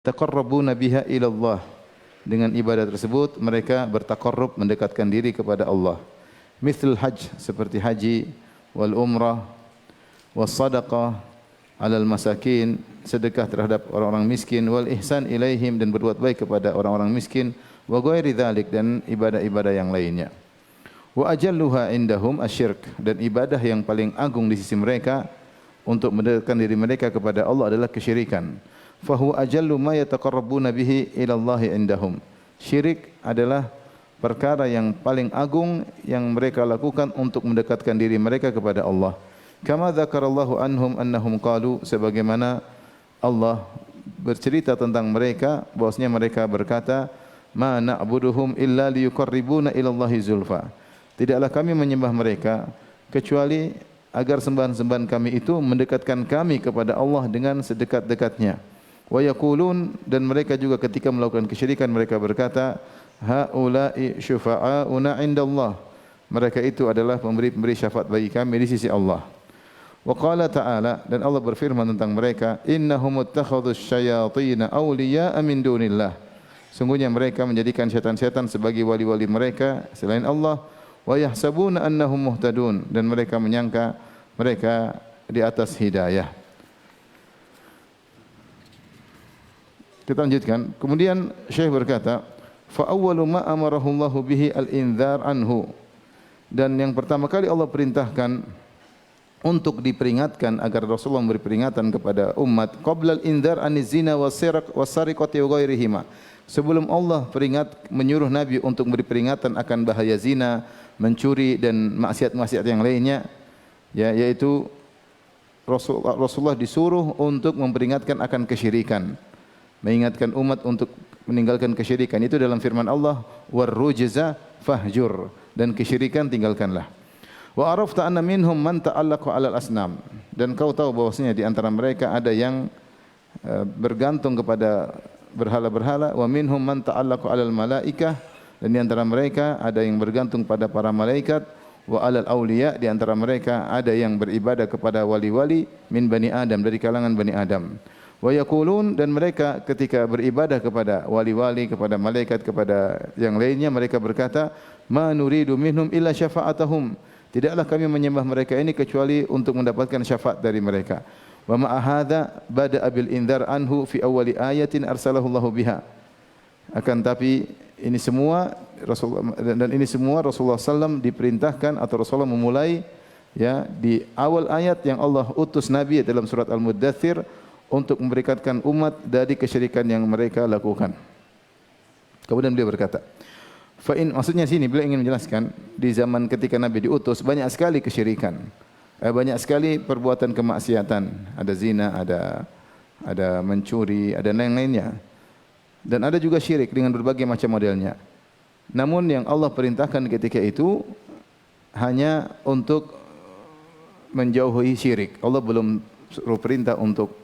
taqarrabuna biha ila Allah. Dengan ibadah tersebut mereka bertaqarrub, mendekatkan diri kepada Allah. Mithl hajj, seperti haji, wal umrah, was sadaqah alal masakin, sedekah terhadap orang-orang miskin, wal ihsan ilaihim, dan berbuat baik kepada orang-orang miskin, wa ghairi dzalik, dan ibadah-ibadah yang lainnya. Wa ajalluha indahum asyirk, dan ibadah yang paling agung di sisi mereka untuk mendekatkan diri mereka kepada Allah adalah kesyirikan. Fahu ajallu ma yataqarrabuna bihi ila Allah indahum. Syirik adalah perkara yang paling agung yang mereka lakukan untuk mendekatkan diri mereka kepada Allah. Kama dzakarallahu anhum annahum qalu, sebagaimana Allah bercerita tentang mereka bahwasanya mereka berkata, ma na'buduhum illa liyuqarribuna ila Allahi zulfa. Tidaklah kami menyembah mereka kecuali agar sembahan-sembahan kami itu mendekatkan kami kepada Allah dengan sedekat-dekatnya. Wa yaqulun, dan mereka juga ketika melakukan kesyirikan mereka berkata, haula'i syufa'auna 'indallah. Mereka itu adalah pemberi syafaat bagi kami di sisi Allah. Wa qala ta'ala, dan Allah berfirman tentang mereka, innahum ittakhadhus syayatin awliya'a min dunillah. Sungguhnya mereka menjadikan syaitan-syaitan sebagai wali-wali mereka selain Allah. Wa yahsabuna annahum muhtadun, dan mereka menyangka mereka di atas hidayah. Kita lanjutkan. Kemudian Syekh berkata, fa awwalu ma amarahu Allah bihi al-indzar anhu. Dan yang pertama kali Allah perintahkan untuk diperingatkan agar Rasulullah memberi peringatan kepada umat qabla al-indzar aniz zina was-sariqati wa ghairihima. Sebelum Allah menyuruh Nabi untuk memberi peringatan akan bahaya zina, mencuri dan maksiat-maksiat yang lainnya, yaitu Rasulullah disuruh untuk memperingatkan akan kesyirikan, mengingatkan umat untuk meninggalkan kesyirikan. Itu dalam firman Allah, warrujza fahjur, dan kesyirikan tinggalkanlah. Wa arafta anna minhum man ta'allaqa 'alal asnam, dan kau tahu bahwasanya di antara mereka ada yang bergantung kepada berhala-berhala. Wa minhum man ta'allaqa 'alal malaikah, dan di antara mereka ada yang bergantung pada para malaikat. Wa 'alal auliya, di antara mereka ada yang beribadah kepada wali-wali min bani Adam, dari kalangan Bani Adam. Wa yaqulun, dan mereka ketika beribadah kepada wali-wali, kepada malaikat, kepada yang lainnya, mereka berkata, ma nuridu minhum illa syafa'atahum. Tidaklah kami menyembah mereka ini kecuali untuk mendapatkan syafaat dari mereka. Wa ma hadza bada'a bil indzar anhu fi awwali ayatin arsalahu Allahu biha. Akan tapi ini semua Rasulullah sallam diperintahkan atau Rasulullah memulai di awal ayat yang Allah utus Nabi dalam surat Al-Muddathir untuk memberikan umat dari kesyirikan yang mereka lakukan. Kemudian beliau berkata, maksudnya sini beliau ingin menjelaskan di zaman ketika Nabi diutus banyak sekali kesyirikan, banyak sekali perbuatan kemaksiatan, ada zina, ada mencuri, ada lain-lainnya, dan ada juga syirik dengan berbagai macam modelnya. Namun yang Allah perintahkan ketika itu hanya untuk menjauhi syirik. Allah belum suruh perintah untuk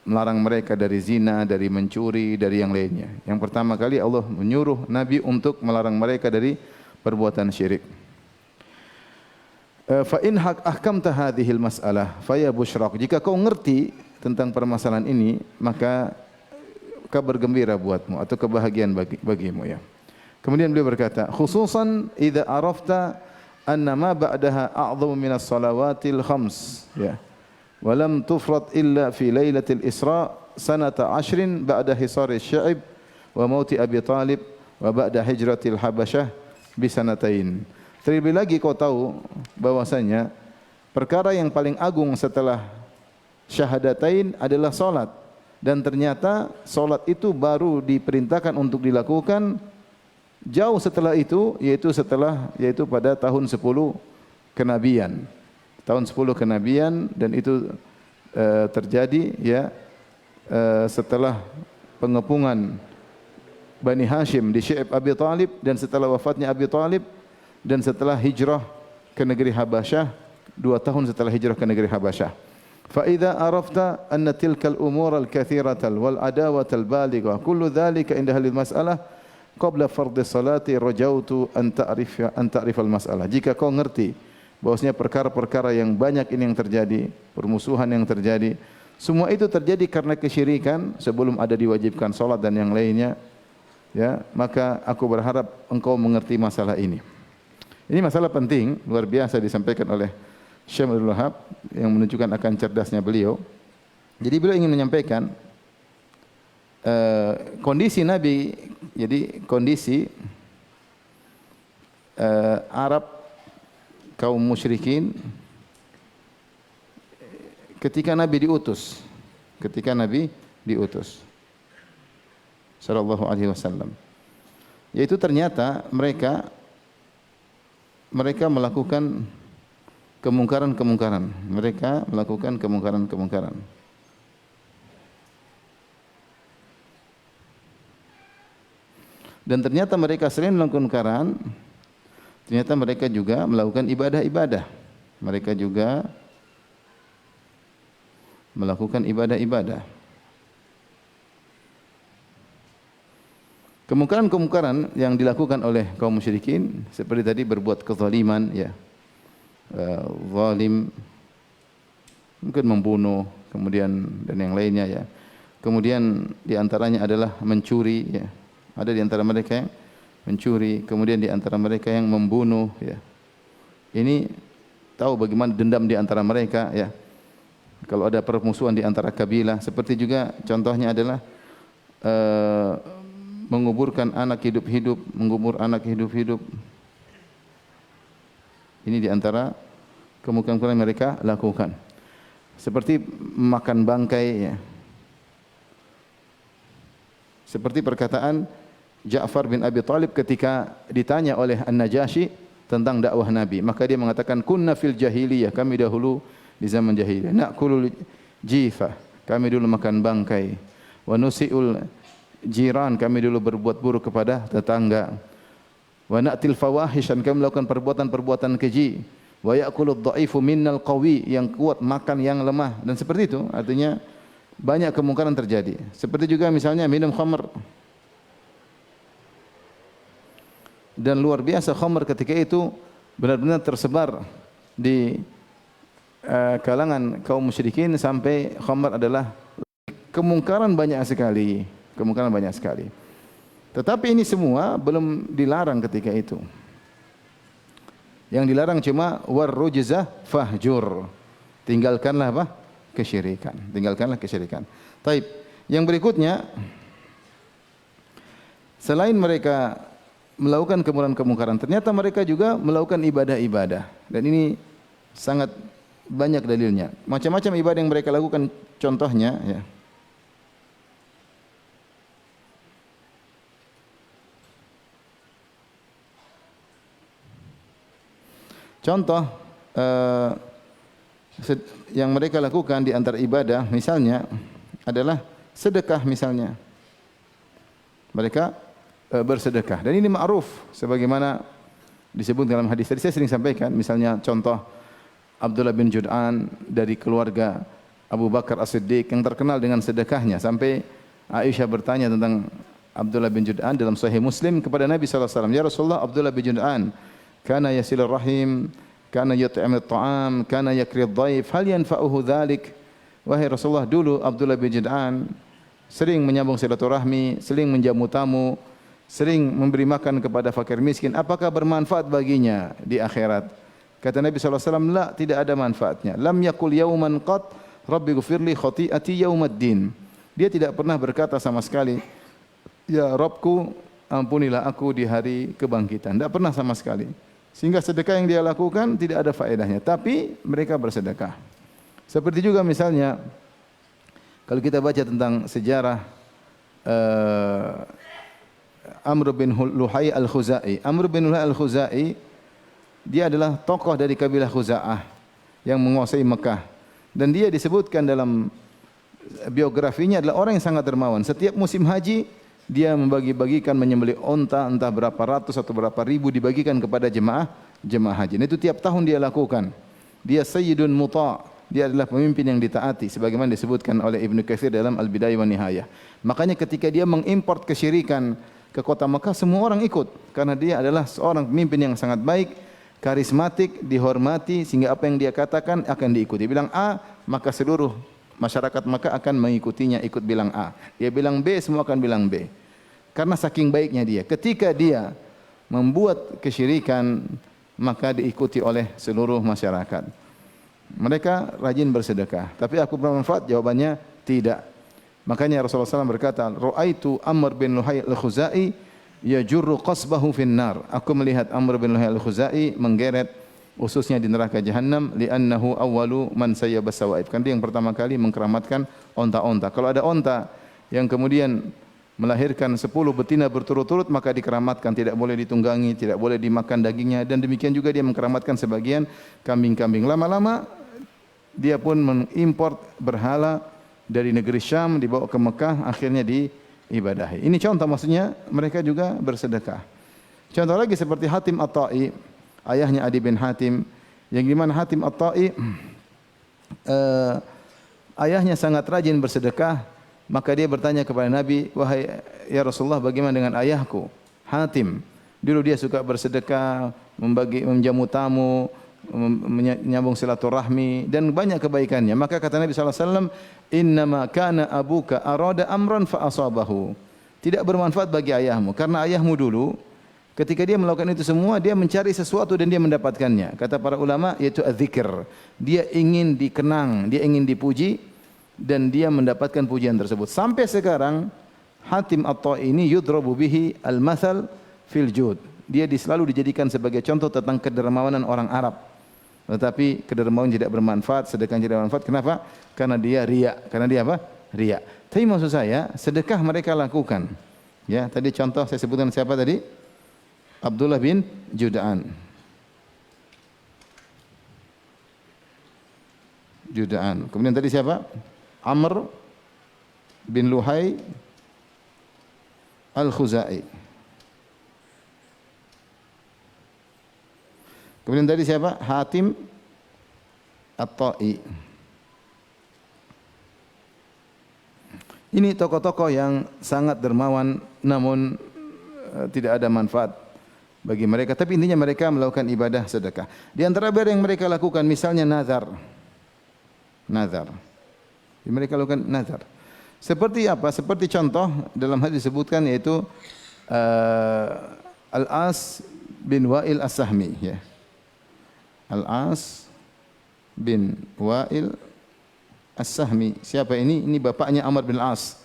melarang mereka dari zina, dari mencuri, dari yang lainnya. Yang pertama kali Allah menyuruh Nabi untuk melarang mereka dari perbuatan syirik. Fa in ahkamta hadhil mas'alah fa ya busyrak. Jika kau ngerti tentang permasalahan ini, maka kabar gembira buatmu atau kebahagiaan bagimu ya. Kemudian beliau berkata, khususan idza arafta anna ma ba'daha a'dhamu minas salawatil khams ya. Walam tufrat illa fi lailatul Isra sanata 10 ba'da hisari Sya'ib wa mauti Abi Talib wa ba'da hijratil Habasyah bisanatain. Terlebih lagi kau tahu bahwasanya perkara yang paling agung setelah syahadatain adalah salat, dan ternyata salat itu baru diperintahkan untuk dilakukan jauh setelah itu, yaitu pada tahun 10 kenabian. Tahun 10 kenabian, dan itu terjadi setelah pengepungan Bani Hashim di Sya'ib Abi Talib, dan setelah wafatnya Abi Talib, dan setelah hijrah ke negeri Habasyah, 2 tahun setelah hijrah ke negeri Habasyah. Fa idza arafta anna tilkal umur al-katsiratal wal adawatal balighah kullu dhalika inda halil mas'alah qabla fardhi salati rajautu an ta'rifal mas'alah. Jika kau ngerti bahwasanya perkara-perkara yang banyak ini yang terjadi, permusuhan yang terjadi Semua itu terjadi karena kesyirikan sebelum ada diwajibkan salat dan yang lainnya. Ya, maka aku berharap engkau mengerti masalah ini. Ini masalah penting, luar biasa disampaikan oleh Syekh Abdul Wahab yang menunjukkan akan cerdasnya beliau. Jadi beliau ingin menyampaikan kondisi Nabi, jadi kondisi Arab kaum musyrikin ketika Nabi diutus sallallahu alaihi wasallam, yaitu ternyata mereka melakukan kemungkaran-kemungkaran. Mereka melakukan kemungkaran-kemungkaran. Dan ternyata mereka selain melakukan kemungkaran, ternyata mereka juga melakukan ibadah-ibadah. Mereka juga melakukan ibadah-ibadah. Kemungkaran-kemungkaran yang dilakukan oleh kaum musyrikin seperti tadi berbuat kezaliman, ya, zalim, mungkin membunuh, kemudian dan yang lainnya, ya. Kemudian di antaranya adalah mencuri, ya. Ada di antara mereka yang mencuri, kemudian di antara mereka yang membunuh, ya. Ini tahu bagaimana dendam di antara mereka, ya. Kalau ada permusuhan di antara kabilah, seperti juga contohnya adalah menguburkan anak hidup-hidup, mengubur anak hidup-hidup. Ini di antara kemungkaran yang mereka lakukan. Seperti makan bangkai, ya. Seperti perkataan Ja'far bin Abi Thalib ketika ditanya oleh An-Najasyi tentang dakwah Nabi, maka dia mengatakan kunna fil jahiliyah, kami dahulu di zaman jahiliyah, na'kulul jifa, kami dulu makan bangkai, wa nusi'ul jiran, kami dulu berbuat buruk kepada tetangga, wa na'til fawahish, kami melakukan perbuatan-perbuatan keji, wa ya'kulud dha'ifu minnal qawi, yang kuat makan yang lemah, dan seperti itu. Artinya banyak kemungkaran terjadi. Seperti juga misalnya minum khamr. Dan luar biasa khamr ketika itu benar-benar tersebar di kalangan kaum musyrikin sampai khamr adalah kemungkaran banyak sekali. Kemungkaran banyak sekali. Tetapi ini semua belum dilarang ketika itu. Yang dilarang cuma warrujza fahjur. Tinggalkanlah apa? Kesyirikan. Tinggalkanlah kesyirikan. Taib. Yang berikutnya, selain mereka melakukan kemungkaran-kemungkaran, ternyata mereka juga melakukan ibadah-ibadah. Dan ini sangat banyak dalilnya. Macam-macam ibadah yang mereka lakukan, contohnya, ya. Contoh yang mereka lakukan di antara ibadah misalnya adalah sedekah misalnya. Mereka bersedekah, dan ini ma'ruf sebagaimana disebut dalam hadis. Tadi saya sering sampaikan, misalnya contoh Abdullah bin Jud'an dari keluarga Abu Bakar As-Siddiq yang terkenal dengan sedekahnya, sampai Aisyah bertanya tentang Abdullah bin Jud'an dalam Sahih Muslim kepada Nabi sallallahu alaihi wasallam, "Ya Rasulullah, Abdullah bin Jud'an kana yasilur rahim, kana yut'imut ta'am, kana yakrid dhaif, hal yanfa'uhu dzalik?" Wahai Rasulullah, dulu Abdullah bin Jud'an sering menyambung silaturahmi, sering menjamu tamu, sering memberi makan kepada fakir miskin. Apakah bermanfaat baginya di akhirat? Kata Nabi SAW, la, tidak ada manfaatnya. Lam yakul yauman qat, Rabbi ghufirli khati'ati yaumaddin. Dia tidak pernah berkata sama sekali, ya Rabbku, ampunilah aku di hari kebangkitan. Tidak pernah sama sekali. Sehingga sedekah yang dia lakukan tidak ada faedahnya. Tapi mereka bersedekah. Seperti juga misalnya, kalau kita baca tentang sejarah Amr bin Luhai al-Khuzai. Amr bin Luhai al-Khuzai, dia adalah tokoh dari kabilah Khuza'ah yang menguasai Mekah. Dan dia disebutkan dalam biografinya adalah orang yang sangat dermawan. Setiap musim haji, dia membagi-bagikan menyembelih onta, entah berapa ratus atau berapa ribu dibagikan kepada jemaah haji. Dan itu tiap tahun dia lakukan. Dia sayyidun muta'. Dia adalah pemimpin yang ditaati sebagaimana disebutkan oleh Ibnu Katsir dalam Al-Bidayah wa Nihayah. Makanya ketika dia mengimport kesyirikan ke kota Mekah, semua orang ikut karena dia adalah seorang pemimpin yang sangat baik, karismatik, dihormati, sehingga apa yang dia katakan akan diikuti. Bilang A, maka seluruh masyarakat Makkah akan mengikutinya, ikut bilang A. Dia bilang B, semua akan bilang B. Karena saking baiknya dia. Ketika dia membuat kesyirikan, maka diikuti oleh seluruh masyarakat. Mereka rajin bersedekah, tapi aku bermanfaat? Jawabannya tidak. Makanya Rasulullah SAW berkata, "Ra'aitu Amr bin Luhai al-Khuzai yajurru qasbahu finnar." Aku melihat Amr bin Luhai al-Khuzai menggeret ususnya di neraka Jahannam, li'annahu awwalu man sayyaba sawaib. Kan dia yang pertama kali mengkeramatkan onta-onta. Kalau ada onta yang kemudian melahirkan 10 betina berturut-turut, maka dikeramatkan, tidak boleh ditunggangi, tidak boleh dimakan dagingnya, dan demikian juga dia mengkeramatkan sebagian kambing-kambing. Lama-lama dia pun mengimport berhala dari negeri Syam, dibawa ke Mekah, akhirnya diibadahi. Ini contoh, maksudnya mereka juga bersedekah. Contoh lagi seperti Hatim At-Ta'i, ayahnya Adi bin Hatim, yang dimana Hatim At-Ta'i ayahnya sangat rajin bersedekah. Maka dia bertanya kepada Nabi, "Wahai ya Rasulullah, bagaimana dengan ayahku Hatim? Dulu dia suka bersedekah, menjamu tamu, menyambung silaturahmi, dan banyak kebaikannya." Maka kata Nabi SAW, "Innama kana abuka arada amran fa asabahu." Tidak bermanfaat bagi ayahmu, karena ayahmu dulu ketika dia melakukan itu semua, dia mencari sesuatu dan dia mendapatkannya. Kata para ulama, yaitu az-zikr. Dia ingin dikenang, dia ingin dipuji, dan dia mendapatkan pujian tersebut. Sampai sekarang Hatim At-Ta'i ini yudrabu bihi al-mathal fil jud. Dia selalu dijadikan sebagai contoh tentang kedermawanan orang Arab. Tetapi kedermawanan tidak bermanfaat, sedekah tidak bermanfaat. Kenapa? Karena dia riya. Karena dia apa? Riya. Tapi maksud saya, sedekah mereka lakukan. Ya, tadi contoh saya sebutkan siapa tadi? Abdullah bin Juda'an. Kemudian tadi siapa? Amr bin Luhai al-Khuzai. Kemudian tadi siapa? Hatim At-Ta'i. Ini tokoh-tokoh yang sangat dermawan, namun tidak ada manfaat bagi mereka. Tapi intinya mereka melakukan ibadah sedekah. Di antara ibadah yang mereka lakukan, misalnya nazar. Mereka lakukan nazar. Seperti apa? Seperti contoh dalam hadis disebutkan, yaitu Al-As bin Wa'il As-Sahmi. Ya. Al-As bin Wa'il As-Sahmi. Siapa ini? Ini bapaknya Amr bin As.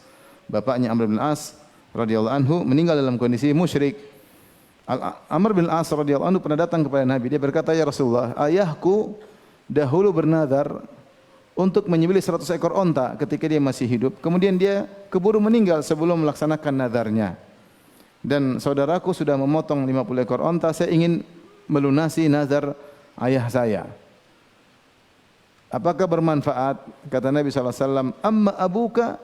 Bapaknya Amr bin As radhiyallahu anhu meninggal dalam kondisi musyrik. Amr bin As radhiyallahu anhu pernah datang kepada Nabi. Dia berkata, "Ya Rasulullah, ayahku dahulu bernazar untuk menyembelih 100 ekor onta ketika dia masih hidup. Kemudian dia keburu meninggal sebelum melaksanakan nazarnya. Dan saudaraku sudah memotong 50 ekor onta. Saya ingin melunasi nazar ayah saya. Apakah bermanfaat?" Kata Nabi SAW, "Amma abuka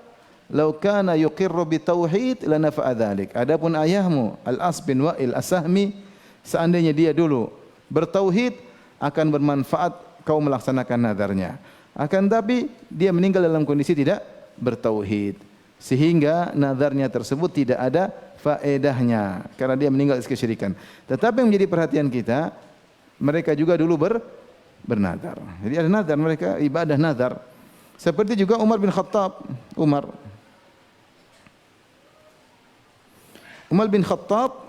law kana yuqirru bitauhid lanafa'a dzalik." Adapun ayahmu Al-As bin Wa'il As-Sahmi, seandainya dia dulu bertauhid, akan bermanfaat kau melaksanakan nazarnya. Akan tapi dia meninggal dalam kondisi tidak bertauhid, sehingga nazarnya tersebut tidak ada faedahnya karena dia meninggal di kesyirikan. Tetapi yang menjadi perhatian kita, mereka juga dulu bernazar. Jadi ada nazar, mereka ibadah nazar. Seperti juga Umar bin Khattab. Umar bin Khattab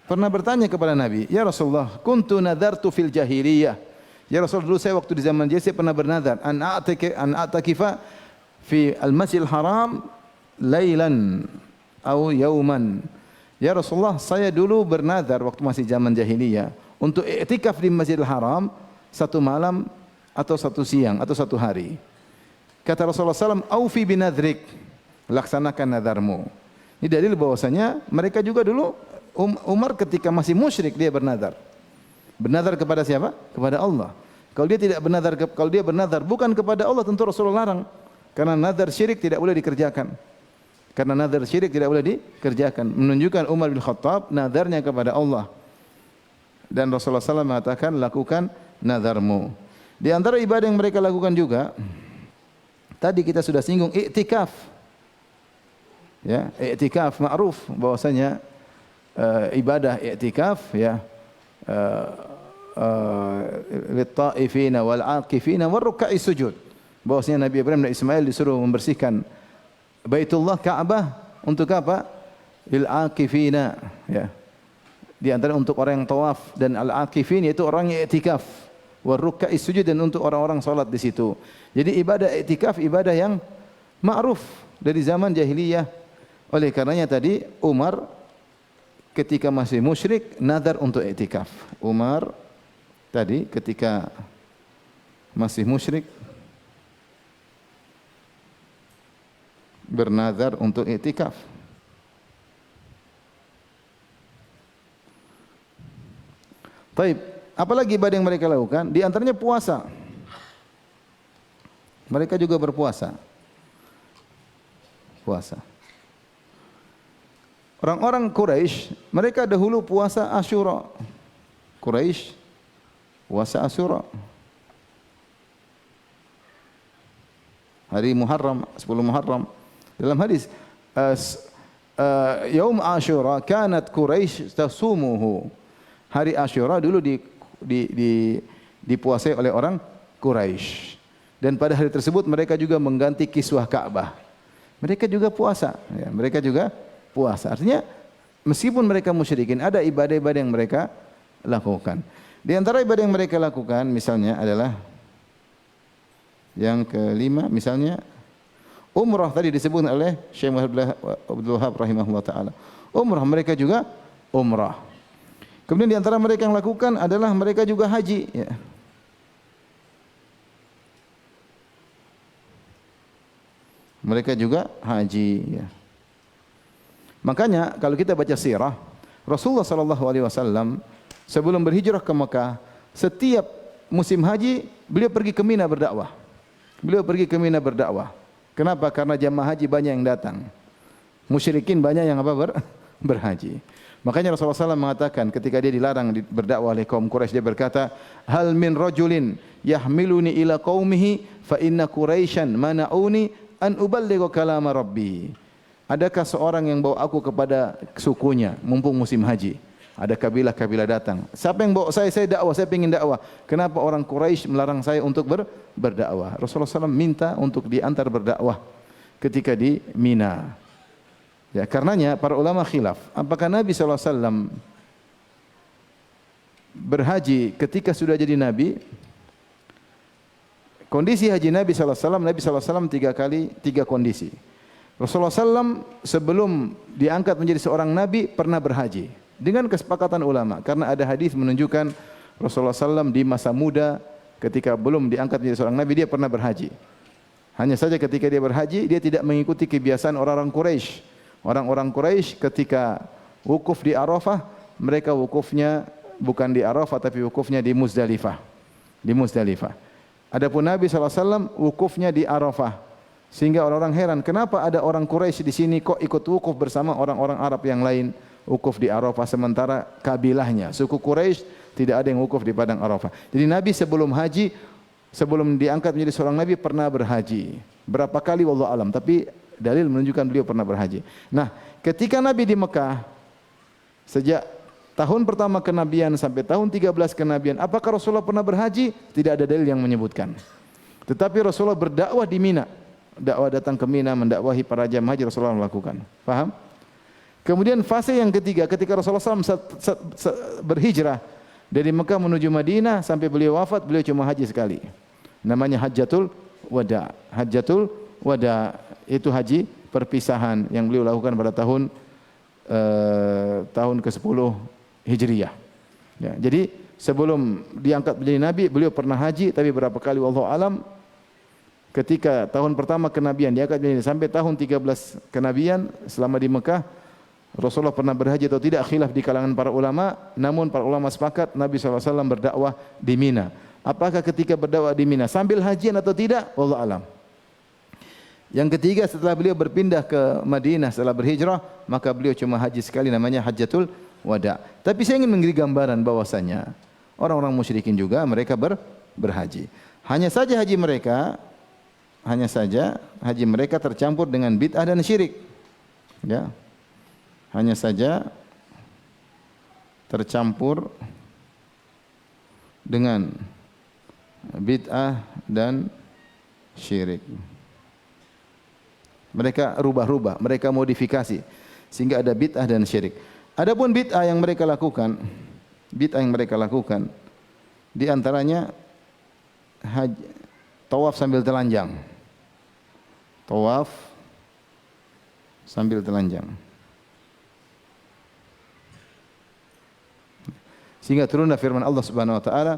pernah bertanya kepada Nabi, "Ya Rasulullah, kuntu nadartu fil jahiliyah." Ya Rasul, dulu saya waktu di zaman jahiliyah pernah bernazar an a'takifa fi al-Masjidil Haram lailan atau yauman. Ya Rasulullah, saya dulu bernazar waktu masih zaman jahiliyah untuk i'tikaf di Masjidil Haram satu malam atau satu siang atau satu hari. Kata Rasulullah SAW, "Aufi binadrik." Laksanakan nazarmu. Ini dalil bahwasanya mereka juga dulu, Umar ketika masih musyrik dia bernazar. Bernazar kepada siapa? Kepada Allah. Kalau dia bernazar bukan kepada Allah, tentu Rasulullah larang. Karena nazar syirik tidak boleh dikerjakan. Menunjukkan Umar bin Khattab nazarnya kepada Allah. Dan Rasulullah SAW mengatakan, lakukan nazarmu. Di antara ibadah yang mereka lakukan juga, tadi kita sudah singgung i'tikaf. Ya, i'tikaf ma'ruf bahwasanya ibadah i'tikaf ya lit-ta'ifina wal-'akifina war-ruk'i sujud. bahwasanya Nabi Ibrahim dan Ismail disuruh membersihkan Baitullah Ka'bah untuk apa? Lil akifina, ya. Di antara untuk orang yang tawaf, dan al akifin yaitu orang yang i'tikaf, war ruk'is sujud, dan untuk orang-orang salat di situ. Jadi ibadah i'tikaf ibadah yang ma'ruf dari zaman jahiliyah. Oleh karenanya tadi Umar ketika masih musyrik nazar untuk i'tikaf. Umar tadi ketika masih musyrik bernazar untuk i'tikaf. Baik, apalagi ibadah yang mereka lakukan? Di antaranya puasa. Mereka juga berpuasa. Puasa. Orang-orang Quraisy, mereka dahulu puasa Asyura. Quraisy puasa Asyura. Hari Muharram, 10 Muharram. Dalam hadis Yaum Asyura kanat Quraisy tasumuhu. Hari Asyura dulu dipuasai oleh orang Quraisy. Dan pada hari tersebut mereka juga mengganti kiswah Ka'bah. Mereka juga puasa, ya, mereka juga puasa. Artinya meskipun mereka musyrikin, ada ibadah-ibadah yang mereka lakukan. Di antara ibadah yang mereka lakukan misalnya adalah yang kelima, misalnya umrah, tadi disebut oleh Syekh Muhammad Abdul Wahab rahimahullah taala. Umrah, mereka juga umrah. Kemudian di antara mereka yang lakukan adalah mereka juga haji, ya. Mereka juga haji, ya. Makanya kalau kita baca sirah Rasulullah sallallahu alaihi wasallam sebelum berhijrah ke Mekah, setiap musim haji beliau pergi ke Mina berdakwah. Beliau pergi ke Mina berdakwah. Kenapa? Karena jamaah haji banyak yang datang. Musyrikin banyak yang berhaji. Makanya Rasulullah SAW mengatakan ketika dia dilarang berdakwah oleh kaum Quraisy, dia berkata, "Hal min rajulin yahmiluni ila qaumihi fa inna Quraisyan mana'uni an uballigha kalama Rabbi." Adakah seorang yang bawa aku kepada sukunya mumpung musim haji? Ada kabilah-kabilah datang. Siapa yang bawa saya dakwah, saya ingin dakwah. Kenapa orang Quraisy melarang saya untuk berdakwah? Rasulullah SAW minta untuk diantar berdakwah ketika di Mina. Ya, karenanya para ulama khilaf, apakah Nabi SAW berhaji ketika sudah jadi Nabi? Kondisi haji Nabi SAW, Nabi SAW tiga kondisi. Rasulullah SAW sebelum diangkat menjadi seorang Nabi pernah berhaji dengan kesepakatan ulama, karena ada hadis menunjukkan Rasulullah SAW di masa muda ketika belum diangkat menjadi seorang Nabi dia pernah berhaji. Hanya saja ketika dia berhaji dia tidak mengikuti kebiasaan orang-orang Quraisy. Orang-orang Quraisy ketika wukuf di Arafah, mereka wukufnya bukan di Arafah tapi wukufnya di Muzdalifah. Di Muzdalifah. Adapun Nabi SAW wukufnya di Arafah. Sehingga orang-orang heran, kenapa ada orang Quraisy di sini kok ikut wukuf bersama orang-orang Arab yang lain wukuf di Arafah, sementara kabilahnya suku Quraisy tidak ada yang wukuf di padang Arafah. Jadi Nabi sebelum haji, sebelum diangkat menjadi seorang Nabi pernah berhaji. Berapa kali wallahu alam, tapi dalil menunjukkan beliau pernah berhaji. Nah, ketika Nabi di Mekah sejak tahun pertama kenabian sampai tahun 13 kenabian, apakah Rasulullah pernah berhaji? Tidak ada dalil yang menyebutkan. Tetapi Rasulullah berdakwah di Mina. Dakwah datang ke Mina mendakwahi para jamaah haji Rasulullah melakukan. Paham? Kemudian fase yang ketiga ketika Rasulullah SAW berhijrah dari Mekah menuju Madinah sampai beliau wafat, beliau cuma haji sekali. Namanya Hajjatul Wada. Hajjatul Wada itu haji perpisahan yang beliau lakukan pada tahun ke-10 Hijriyah. Ya, jadi sebelum diangkat menjadi nabi beliau pernah haji, tapi berapa kali wallahu alam. Ketika tahun pertama kenabian diangkat menjadi sampai tahun 13 kenabian selama di Mekah, Rasulullah pernah berhaji atau tidak, khilaf di kalangan para ulama. Namun para ulama sepakat Nabi SAW berdakwah di Mina. Apakah ketika berdakwah di Mina sambil hajian atau tidak? Wallahu alam. Yang ketiga, setelah beliau berpindah ke Madinah setelah berhijrah, maka beliau cuma haji sekali, namanya Hajjatul Wada. Tapi saya ingin memberi gambaran bahwasanya orang-orang musyrikin juga mereka berhaji. Hanya saja haji mereka tercampur dengan bid'ah dan syirik. Ya. Hanya saja tercampur dengan bid'ah dan syirik. Mereka rubah-rubah, mereka modifikasi sehingga ada bid'ah dan syirik. Adapun bid'ah yang mereka lakukan, di antaranya tawaf sambil telanjang. Tawaf sambil telanjang. Sehingga turunlah firman Allah Subhanahu wa taala,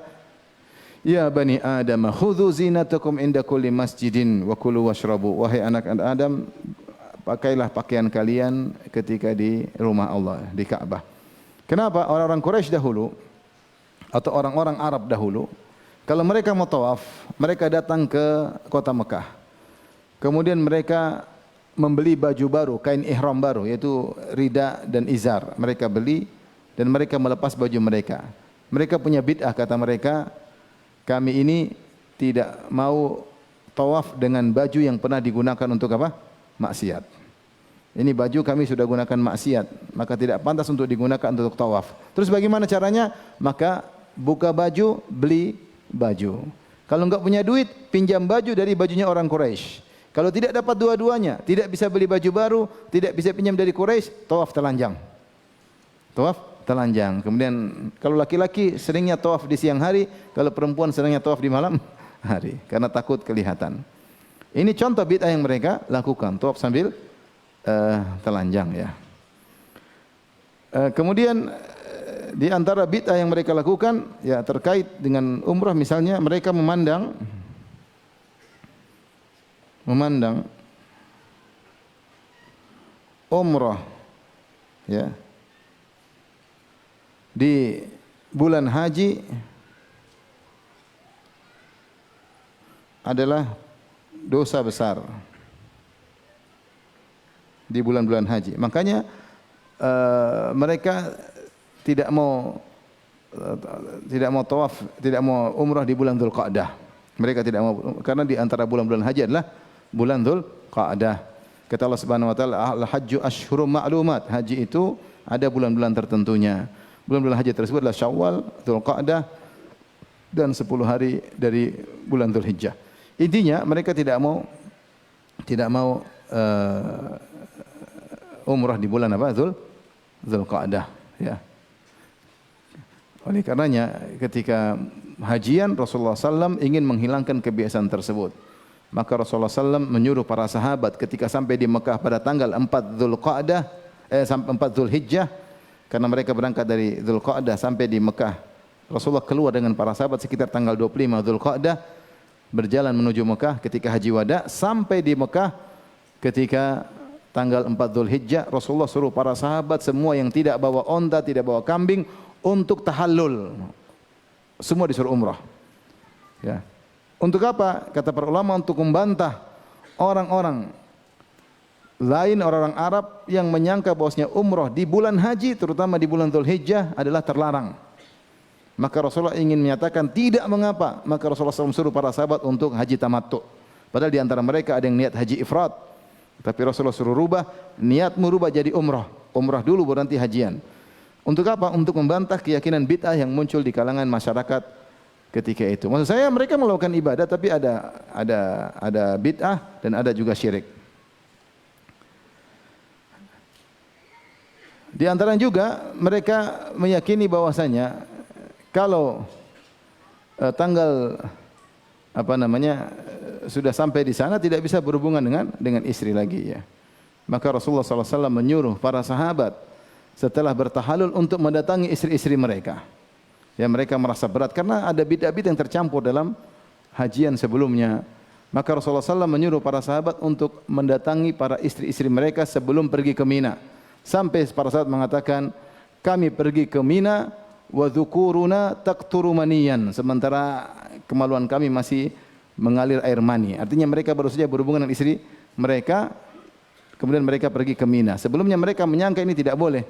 "Ya bani Adam, khudhu zinatakum inda kulli masjidin wa kulu washrabu." Wahai anak-anak Adam, pakailah pakaian kalian ketika di rumah Allah, di Ka'bah. Kenapa? Orang-orang Quraisy dahulu atau orang-orang Arab dahulu, kalau mereka mau tawaf, mereka datang ke kota Mekah. Kemudian mereka membeli baju baru, kain ihram baru, yaitu rida dan izar. Mereka beli dan mereka melepas baju mereka. Mereka punya bid'ah, kata mereka, kami ini tidak mau tawaf dengan baju yang pernah digunakan untuk apa? Maksiat. Ini baju kami sudah gunakan maksiat, maka tidak pantas untuk digunakan untuk tawaf. Terus bagaimana caranya? Maka buka baju, beli baju. Kalau enggak punya duit, pinjam baju dari bajunya orang Quraisy. Kalau tidak dapat dua-duanya, tidak bisa beli baju baru, tidak bisa pinjam dari Quraisy, tawaf telanjang. Tawaf telanjang. Kemudian kalau laki-laki seringnya tawaf di siang hari, kalau perempuan seringnya tawaf di malam hari karena takut kelihatan. Ini contoh bid'ah yang mereka lakukan, tawaf sambil telanjang ya. Kemudian di antara bid'ah yang mereka lakukan ya terkait dengan umrah, misalnya mereka memandang umrah ya di bulan haji adalah dosa besar di bulan-bulan haji. Makanya mereka tidak mau tawaf, tidak mau umrah di bulan Dzulqa'dah. Mereka tidak mau, karena di antara bulan-bulan haji adalah bulan Dzulqa'dah. Kata Allah Subhanahu wa taala, al-hajju asyhurum ma'lumat. Haji itu ada bulan-bulan tertentunya. Bulan-bulan haji tersebut adalah Syawal, Dzulqa'dah dan 10 hari dari bulan Dzulhijjah. Intinya mereka tidak mau umrah di bulan apa? Dzulqa'dah ya. Oleh karenanya ketika hajian Rasulullah SAW ingin menghilangkan kebiasaan tersebut. Maka Rasulullah SAW menyuruh para sahabat ketika sampai di Mekah pada tanggal 4 Dzulhijjah, karena mereka berangkat dari Dzulqa'dah sampai di Mekah. Rasulullah keluar dengan para sahabat sekitar tanggal 25 Dzulqa'dah, berjalan menuju Mekah ketika haji wada, sampai di Mekah ketika tanggal 4 Dzulhijjah. Rasulullah suruh para sahabat semua yang tidak bawa onta, tidak bawa kambing untuk tahallul. Semua disuruh umrah. Ya. Untuk apa? Kata para ulama, untuk membantah orang-orang lain, orang-orang Arab yang menyangka bahwasanya umrah di bulan haji, terutama di bulan Dzulhijjah, adalah terlarang. Maka Rasulullah ingin menyatakan tidak mengapa. Maka Rasulullah SAW suruh para sahabat untuk haji tamattu. Padahal di antara mereka ada yang niat haji ifrad. Tapi Rasulullah suruh rubah, niatmu rubah jadi umrah. Umrah dulu baru nanti hajian. Untuk apa? Untuk membantah keyakinan bid'ah yang muncul di kalangan masyarakat ketika itu. Maksud saya mereka melakukan ibadah tapi ada bid'ah dan ada juga syirik. Di antara juga mereka meyakini bahwasanya kalau tanggal sudah sampai di sana tidak bisa berhubungan dengan istri lagi ya. Maka Rasulullah SAW menyuruh para sahabat setelah bertahalul untuk mendatangi istri-istri mereka. Ya, mereka merasa berat karena ada bid'ah-bid'ah yang tercampur dalam hajian sebelumnya. Maka Rasulullah SAW menyuruh para sahabat untuk mendatangi para istri-istri mereka sebelum pergi ke Mina. Sampai para sahabat mengatakan, kami pergi ke Mina wa dzukuruna taqturu maniyan, sementara kemaluan kami masih mengalir air mani. Artinya mereka baru saja berhubungan dengan istri mereka, kemudian mereka pergi ke Mina. Sebelumnya mereka menyangka ini tidak boleh.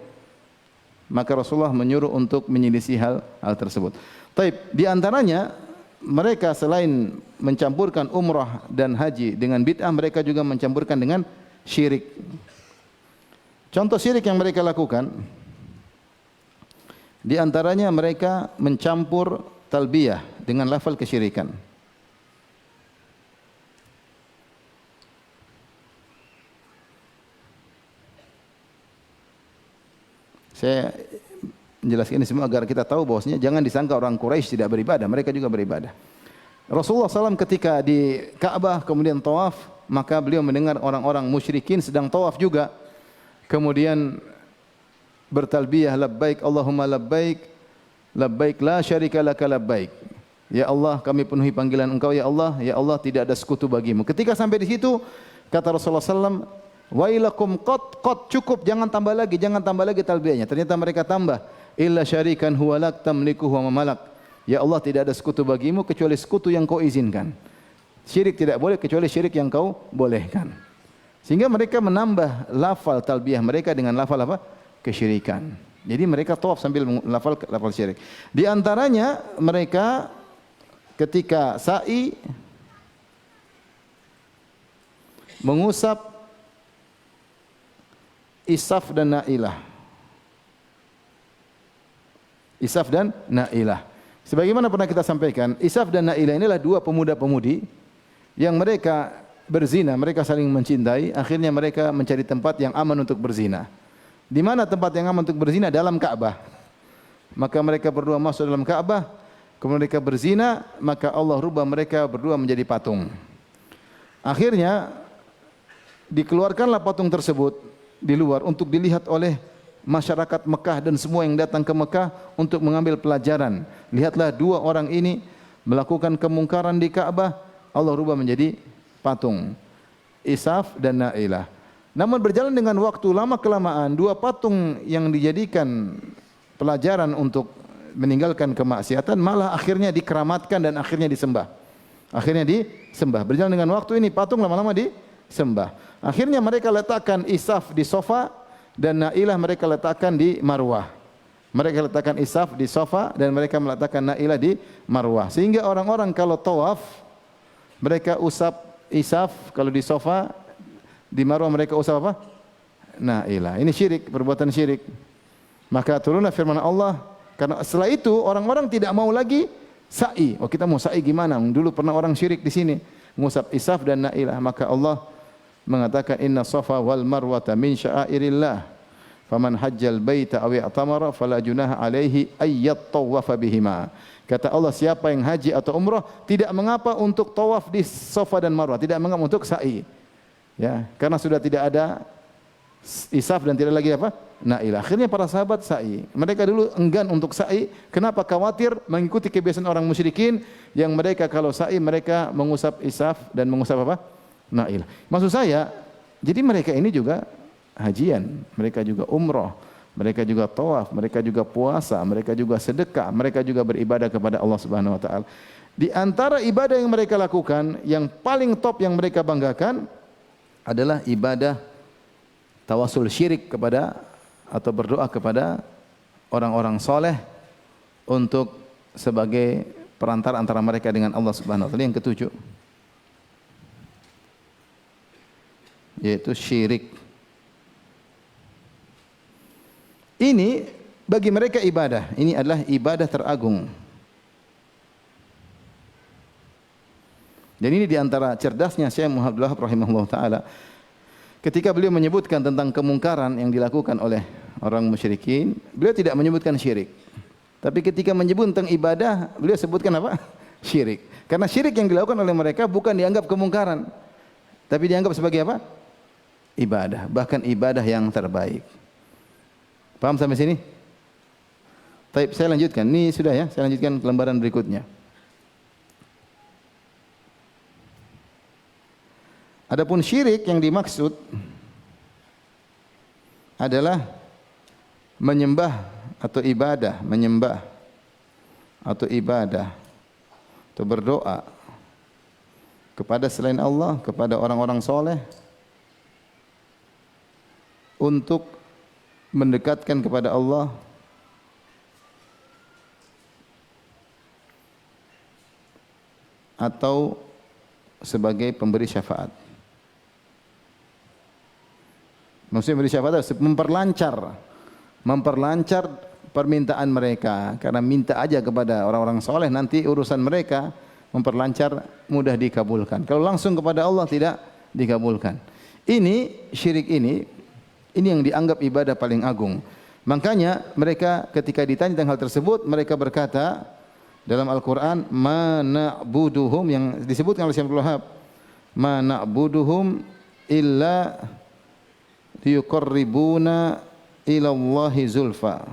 Maka Rasulullah menyuruh untuk menyelisih hal tersebut. Taib, di antaranya mereka selain mencampurkan umrah dan haji dengan bid'ah, mereka juga mencampurkan dengan syirik. Contoh syirik yang mereka lakukan, di antaranya mereka mencampur talbiyah dengan lafal kesyirikan. Saya menjelaskan ini semua agar kita tahu bahwasanya jangan disangka orang Quraisy tidak beribadah, mereka juga beribadah. Rasulullah SAW ketika di Ka'bah kemudian tawaf, maka beliau mendengar orang-orang musyrikin sedang tawaf juga. Kemudian bertalbiyah, labbaik Allahumma labbaik, labbaik la syarika laka labbaik. Ya Allah, kami penuhi panggilan Engkau ya Allah tidak ada sekutu bagimu. Ketika sampai di situ, kata Rasulullah SAW, wailakum qad cukup, jangan tambah lagi talbiyahnya. Ternyata mereka tambah, illa syarikan huwa lak tamlikuhu wa malak. Ya Allah, tidak ada sekutu bagimu kecuali sekutu yang Kau izinkan. Syirik tidak boleh kecuali syirik yang Kau bolehkan. Sehingga mereka menambah lafal talbiyah mereka dengan lafal apa? Kesyirikan. Jadi mereka tawaf sambil lafal syirik. Di antaranya mereka ketika sa'i mengusap isaf dan na'ilah. Isaf dan na'ilah. Sebagaimana pernah kita sampaikan, Isaf dan Na'ilah inilah dua pemuda-pemudi yang mereka berzina, mereka saling mencintai, akhirnya mereka mencari tempat yang aman untuk berzina. Di mana tempat yang aman untuk berzina? Dalam Ka'bah. Maka mereka berdua masuk dalam Ka'bah, kemudian mereka berzina, maka Allah rubah mereka berdua menjadi patung. Akhirnya dikeluarkanlah patung tersebut di luar untuk dilihat oleh masyarakat Mekah dan semua yang datang ke Mekah untuk mengambil pelajaran. Lihatlah dua orang ini melakukan kemungkaran di Ka'bah, Allah rubah menjadi patung. Isaf dan Na'ilah. Namun berjalan dengan waktu lama kelamaan, dua patung yang dijadikan pelajaran untuk meninggalkan kemaksiatan malah akhirnya dikeramatkan dan akhirnya disembah. Akhirnya disembah. Berjalan dengan waktu ini patung lama-lama disembah. Akhirnya mereka letakkan Isaf di sofa dan Na'ilah mereka letakkan di Marwah. Mereka letakkan Isaf di sofa dan mereka meletakkan Na'ilah di Marwah. Sehingga orang-orang kalau tawaf mereka usap Isaf, kalau di sofa, di Marwah mereka usap apa? Na'ilah. Ini syirik, perbuatan syirik. Maka turunlah firman Allah, karena setelah itu orang-orang tidak mau lagi sa'i. Oh, kita mau sa'i gimana? Dulu pernah orang syirik di sini, mengusap Isaf dan Na'ilah. Maka Allah mengatakan inna safa wal marwata min sya'airillah faman hajjal baita aw i'tamara fala junaha alaihi ayyat tawafa bihima. Kata Allah, siapa yang haji atau umrah tidak mengapa untuk tawaf di Safa dan Marwah, tidak mengapa untuk sa'i. Ya, karena sudah tidak ada Isaf dan tidak lagi apa? Na'ilah. Akhirnya para sahabat sa'i. Mereka dulu enggan untuk sa'i. Kenapa? Khawatir mengikuti kebiasaan orang musyrikin yang mereka kalau sa'i mereka mengusap Isaf dan mengusap apa? Na'ilah. Maksud saya, jadi mereka ini juga hajian, mereka juga umrah, mereka juga tawaf, mereka juga puasa, mereka juga sedekah, mereka juga beribadah kepada Allah Subhanahu wa taala. Di antara ibadah yang mereka lakukan, yang paling top yang mereka banggakan adalah ibadah tawasul syirik kepada atau berdoa kepada orang-orang soleh untuk sebagai perantara antara mereka dengan Allah Subhanahu wa taala. Yang ketujuh, yaitu syirik. Ini bagi mereka ibadah. Ini adalah ibadah teragung. Dan ini diantara cerdasnya Syekh Muhammad Abdul Wahab rahimahullah ta'ala. Ketika beliau menyebutkan tentang kemungkaran yang dilakukan oleh orang musyrikin, beliau tidak menyebutkan syirik. Tapi ketika menyebut tentang ibadah, beliau sebutkan apa? Syirik. Karena syirik yang dilakukan oleh mereka bukan dianggap kemungkaran, tapi dianggap sebagai apa? Ibadah, bahkan ibadah yang terbaik. Paham sampai sini? Baik, saya lanjutkan. Ini sudah ya, saya lanjutkan ke lembaran berikutnya. Adapun syirik yang dimaksud adalah menyembah atau ibadah, menyembah atau ibadah atau berdoa kepada selain Allah, kepada orang-orang soleh untuk mendekatkan kepada Allah atau sebagai pemberi syafaat. Maksudnya memberi syafaat memperlancar permintaan mereka, karena minta aja kepada orang-orang soleh nanti urusan mereka memperlancar, mudah dikabulkan. Kalau langsung kepada Allah tidak dikabulkan. Ini syirik ini yang dianggap ibadah paling agung. Makanya mereka ketika ditanya tentang hal tersebut, mereka berkata dalam Al-Quran, ma na'buduhum, yang disebutkan oleh Syekh Abdul Wahab, ma na'buduhum illa liyuqarribuna ila Allahi zulfa.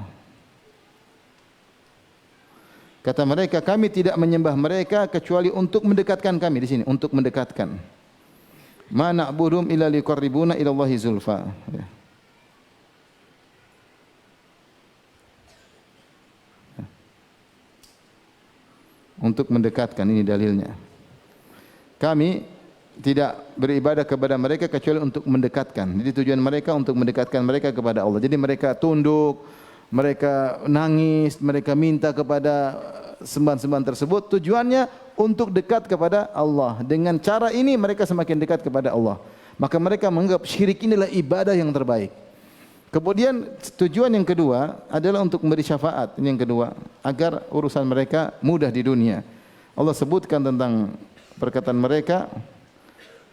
Kata mereka, kami tidak menyembah mereka kecuali untuk mendekatkan kami. Di sini untuk mendekatkan. Ma na'buduhum illa liyuqarribuna ila Allahi zulfa. Ya. Untuk mendekatkan, ini dalilnya. Kami tidak beribadah kepada mereka kecuali untuk mendekatkan. Jadi tujuan mereka untuk mendekatkan mereka kepada Allah. Jadi mereka tunduk, mereka nangis, mereka minta kepada sembahan-sembahan tersebut. Tujuannya untuk dekat kepada Allah. Dengan cara ini mereka semakin dekat kepada Allah. Maka mereka menganggap syirik inilah ibadah yang terbaik. Kemudian tujuan yang kedua adalah untuk memberi syafaat. Ini yang kedua, agar urusan mereka mudah di dunia. Allah sebutkan tentang perkataan mereka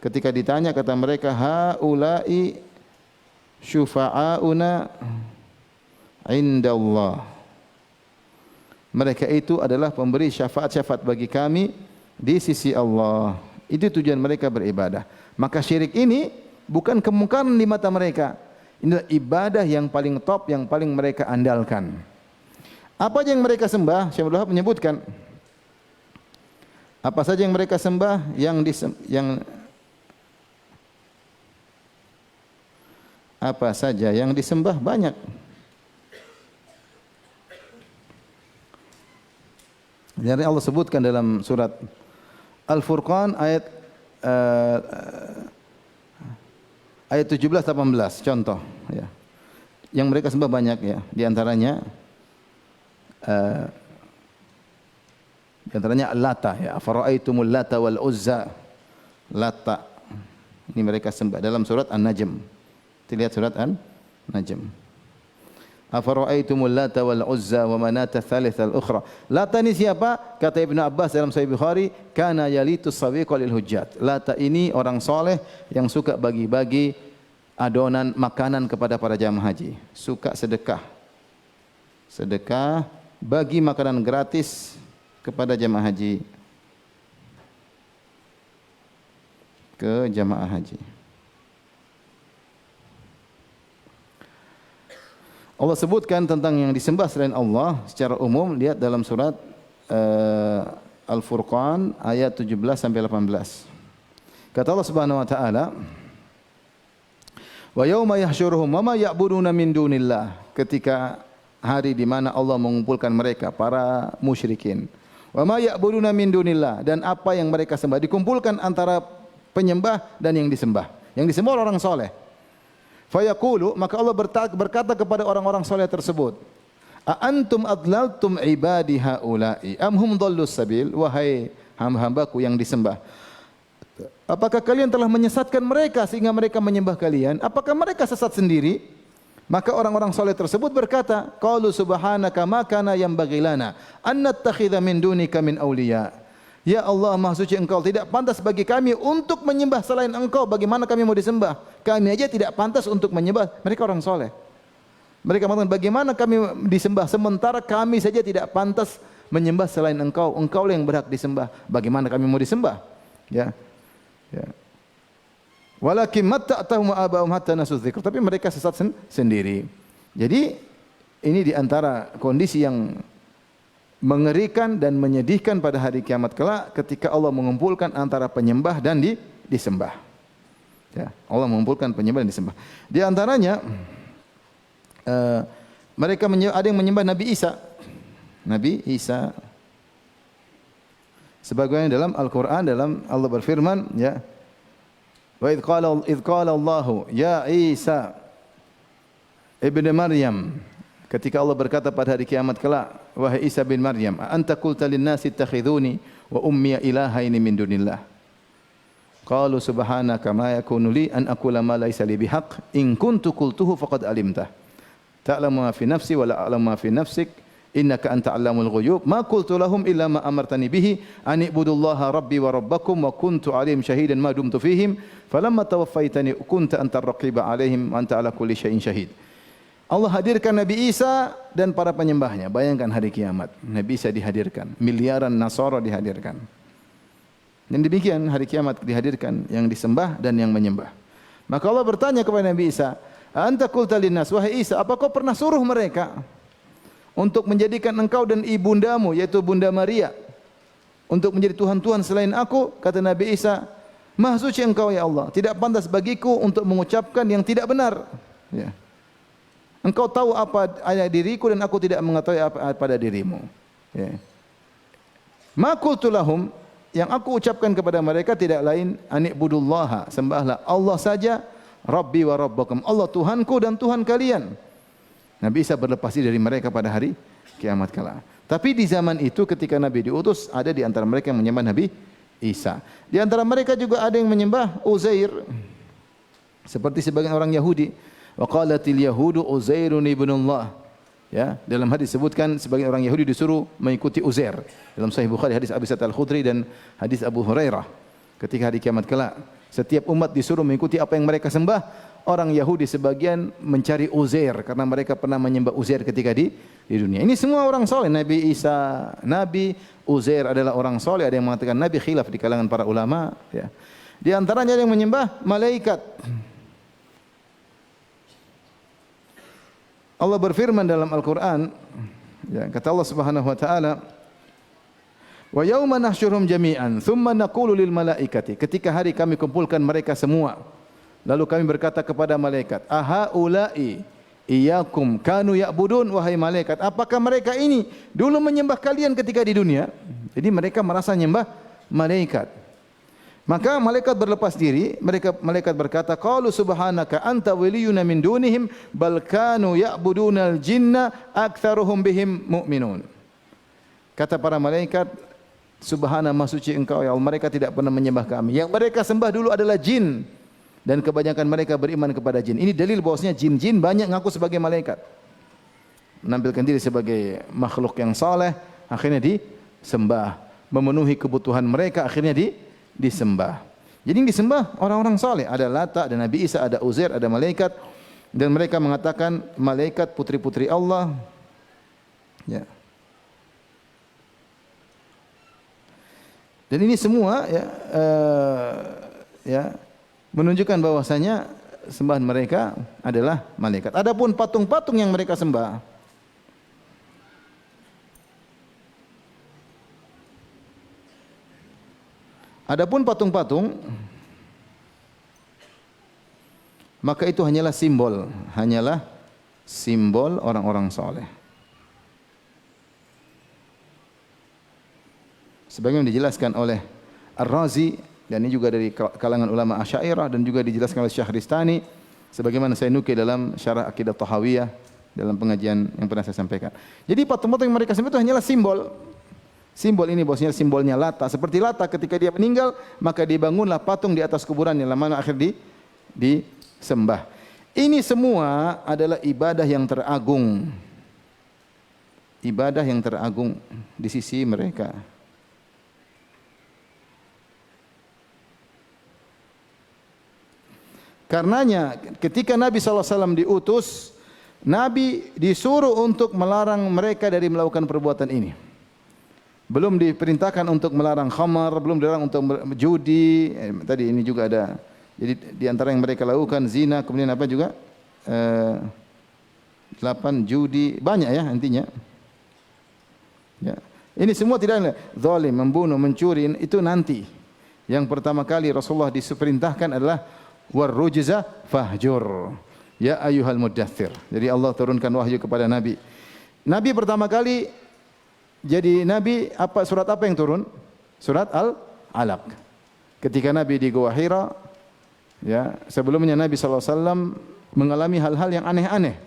ketika ditanya, kata mereka, haula'i syufa'auna indallah. Mereka itu adalah pemberi syafaat-syafaat bagi kami di sisi Allah. Itu tujuan mereka beribadah. Maka syirik ini bukan kemungkaran di mata mereka. Inilah ibadah yang paling top, yang paling mereka andalkan. Apa yang mereka sembah? Syekh Abdul Wahab menyebutkan apa saja yang mereka sembah, apa saja yang disembah banyak. Jadi Allah sebutkan dalam surat Al-Furqan ayat 17-18 contoh ya. Yang mereka sembah banyak ya. Di antaranya Lata ya. Afara'aitumul Lata wal Uzza. Lata. Ini mereka sembah dalam surat An-Najm. Kita lihat surat An-Najm. Afara'aitumul Lata wal Uzza wa Manata tsalitsal ukhra. Lata ini siapa? Kata Ibnu Abbas dalam Sahih Bukhari, kana yalitu sawiqa lil hujjat. Lata ini orang soleh yang suka bagi-bagi adonan makanan kepada para jamaah haji. Suka sedekah. Sedekah bagi makanan gratis kepada jamaah haji. Ke jamaah haji. Allah sebutkan tentang yang disembah selain Allah secara umum, lihat dalam surat Al-Furqan ayat 17 sampai 18. Kata Allah Subhanahu wa taala, wa yauma yahsyuruhum wa ma ya'buduna min dunillah, ketika hari di mana Allah mengumpulkan mereka para musyrikin. Wa ma ya'buduna min dunillah, dan apa yang mereka sembah, dikumpulkan antara penyembah dan yang disembah. Yang disembah orang soleh. Fayaqulu, maka Allah berkata kepada orang-orang soleh tersebut, a antum adlaltum ibadi haula'i am hum dhallus sabil, wahai hamba-hambaku yang disembah, apakah kalian telah menyesatkan mereka sehingga mereka menyembah kalian? Apakah mereka sesat sendiri? Maka orang-orang soleh tersebut berkata, qalu subhanaka ma kana yanbaghi lana an nattakhidha min dunika min awliya. Ya Allah, Maha Suci Engkau, tidak pantas bagi kami untuk menyembah selain Engkau. Bagaimana kami mau disembah? Kami aja tidak pantas untuk menyembah. Mereka orang soleh. Mereka mengatakan, bagaimana kami disembah sementara kami saja tidak pantas menyembah selain Engkau. Engkau lah yang berhak disembah. Bagaimana kami mau disembah? Ya. Ya. Walakin matta'tahum aba'um hatta nasu dzikr. Tapi mereka sesat sendiri. Jadi ini di antara kondisi yang mengerikan dan menyedihkan pada hari kiamat kelak ketika Allah mengumpulkan antara penyembah dan disembah. Ya, Allah mengumpulkan penyembah dan disembah. Di antaranya mereka ada yang menyembah Nabi Isa. Nabi Isa. Sebagaimana dalam Al-Qur'an, dalam Allah berfirman, ya. Wa idz qala Allahu ya Isa ibnu Maryam, ketika Allah berkata pada hari kiamat kelak, wahai Isa bin Maryam, anta qulta lin-nasi ittakhidhuni wa ummi ilahaini min dunillah. Qalu subhanaka ma yakunu li an aqula ma laysa li bihaq in kuntu qultuhu faqad alimtah. Ta'lamu ma fi nafsi wa la a'lamu ma fi nafsik innaka anta 'allamul ghuyub. Ma qultu lahum illa ma amartani bihi an ibudullaha rabbi wa rabbakum wa kuntu 'alayhim shahidan ma dumtu fihim falamma tawaffaytani kunta antar raqiba 'alaihim wa anta 'ala kulli syai'in syahid. Allah hadirkan Nabi Isa dan para penyembahnya. Bayangkan hari kiamat, Nabi Isa dihadirkan, miliaran Nasara dihadirkan. Dan demikian hari kiamat dihadirkan yang disembah dan yang menyembah. Maka Allah bertanya kepada Nabi Isa, "Anta qulta linnas, wahai Isa, apa kau pernah suruh mereka untuk menjadikan engkau dan ibundamu yaitu Bunda Maria untuk menjadi tuhan-tuhan selain aku?" Kata Nabi Isa, "Maha suci engkau ya Allah, tidak pantas bagiku untuk mengucapkan yang tidak benar." Ya. Engkau tahu apa ada diriku dan aku tidak mengetahui apa pada dirimu. Ya. Ma qultu lahum, yang aku ucapkan kepada mereka tidak lain ani'budullaha, sembahlah Allah saja, Rabbi wa Rabbakum, Allah Tuhanku dan Tuhan kalian. Nabi Isa berlepas diri dari mereka pada hari kiamat kala. Tapi di zaman itu ketika Nabi diutus, ada di antara mereka yang menyembah Nabi Isa. Di antara mereka juga ada yang menyembah Uzair. Seperti sebagian orang Yahudi. Wa qalatil yahudu Uzairun ibnullah. Ya, dalam hadis disebutkan sebagian orang Yahudi disuruh mengikuti Uzair. Dalam Sahih Bukhari hadis Abi Sa'id Al-Khudri dan hadis Abu Hurairah. Ketika hari kiamat kelak, setiap umat disuruh mengikuti apa yang mereka sembah. Orang Yahudi sebagian mencari Uzair karena mereka pernah menyembah Uzair ketika di dunia. Ini semua orang soleh. Nabi Isa, Nabi Uzair adalah orang soleh. Ada yang mengatakan Nabi, khilaf di kalangan para ulama. Ya. Di antaranya ada yang menyembah malaikat. Allah berfirman dalam Al-Quran, ya, kata Allah Subhanahu wa taala, "Wa yauma nahsyuruhum jami'an, tsumma naqulu lil malaikati." Ketika hari kami kumpulkan mereka semua, lalu kami berkata kepada malaikat, "Aha ulai iyyakum kanu ya'budun?" Wahai malaikat, apakah mereka ini dulu menyembah kalian ketika di dunia? Jadi mereka merasa menyembah malaikat. Maka malaikat berlepas diri, malaikat berkata, "Qalu subhanaka anta waliyuna min dunihim bal kanu ya'budunal jinna aktsaruhum bihim mu'minun." Kata para malaikat, "Subhana maha suci engkau ya Allah, mereka tidak pernah menyembah kami. Yang mereka sembah dulu adalah jin dan kebanyakan mereka beriman kepada jin." Ini dalil bahwasanya jin-jin banyak ngaku sebagai malaikat. Menampilkan diri sebagai makhluk yang saleh, akhirnya disembah, memenuhi kebutuhan mereka, akhirnya disembah. Jadi yang disembah orang-orang saleh. Ada Lata, ada Nabi Isa, ada Uzair, ada malaikat, dan mereka mengatakan malaikat putri-putri Allah. Ya. Dan ini semua ya menunjukkan bahwasanya sembahan mereka adalah malaikat. Adapun patung-patung yang mereka sembah, adapun patung-patung, maka itu hanyalah simbol orang-orang saleh. Sebagaimana dijelaskan oleh Ar-Razi, dan ini juga dari kalangan ulama Asy'ariyah, dan juga dijelaskan oleh Syahristani, sebagaimana saya nukil dalam Syarah Aqidah Thahawiyah dalam pengajian yang pernah saya sampaikan. Jadi patung-patung yang mereka sembah itu hanyalah simbol. Simbol ini bosnya simbolnya Lata. Seperti Lata ketika dia meninggal, maka dibangunlah patung di atas kuburannya, lama akhir disembah. Ini semua adalah ibadah yang teragung. Ibadah yang teragung di sisi mereka. Karenanya ketika Nabi SAW diutus, Nabi disuruh untuk melarang mereka dari melakukan perbuatan ini. Belum diperintahkan untuk melarang khamar, belum dilarang untuk judi. Tadi ini juga ada. Jadi di antara yang mereka lakukan zina, kemudian apa juga? 8 judi, banyak ya intinya. Ya. Ini semua tidak ada. Zalim, membunuh, mencuri, itu nanti. Yang pertama kali Rasulullah diperintahkan adalah warrujza fahjur. Ya ayyuhal muddaththir. Jadi Allah turunkan wahyu kepada Nabi. Nabi pertama kali jadi Nabi, surat apa yang turun? Surat Al-Alaq. Ketika Nabi di Gua Hira, ya, sebelumnya Nabi SAW mengalami hal-hal yang aneh-aneh.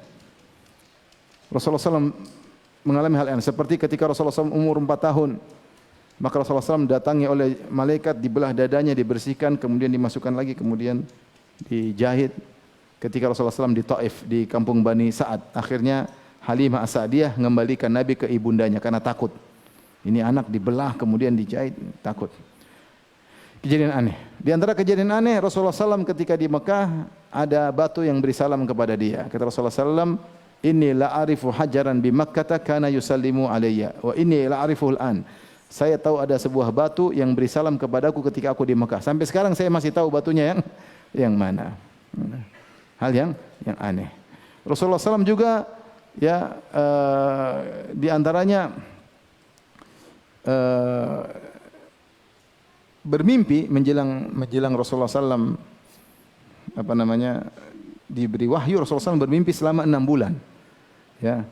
Rasulullah SAW mengalami hal yang aneh. Seperti ketika Rasulullah SAW umur 4 tahun. Maka Rasulullah SAW datangi oleh malaikat, dibelah dadanya, dibersihkan, kemudian dimasukkan lagi, kemudian dijahit. Ketika Rasulullah SAW di Taif, di kampung Bani Sa'ad, akhirnya Halimah As-Sa'diyah mengembalikan Nabi ke ibundanya karena takut. Ini anak dibelah kemudian dijahit, takut. Kejadian aneh. Di antara kejadian aneh, Rasulullah SAW ketika di Mekah ada batu yang beri salam kepada dia. Kata Rasulullah SAW, Inni la'arifu hajaran bi Makkah kana yusallimu alayya wa inni la'arifuhu al-an. Saya tahu ada sebuah batu yang beri salam kepadaku ketika aku di Mekah. Sampai sekarang saya masih tahu batunya yang mana. Hal yang aneh. Rasulullah SAW juga ya di antaranya bermimpi menjelang Rasulullah SAW diberi wahyu. Rasulullah SAW bermimpi selama 6 bulan. Ya,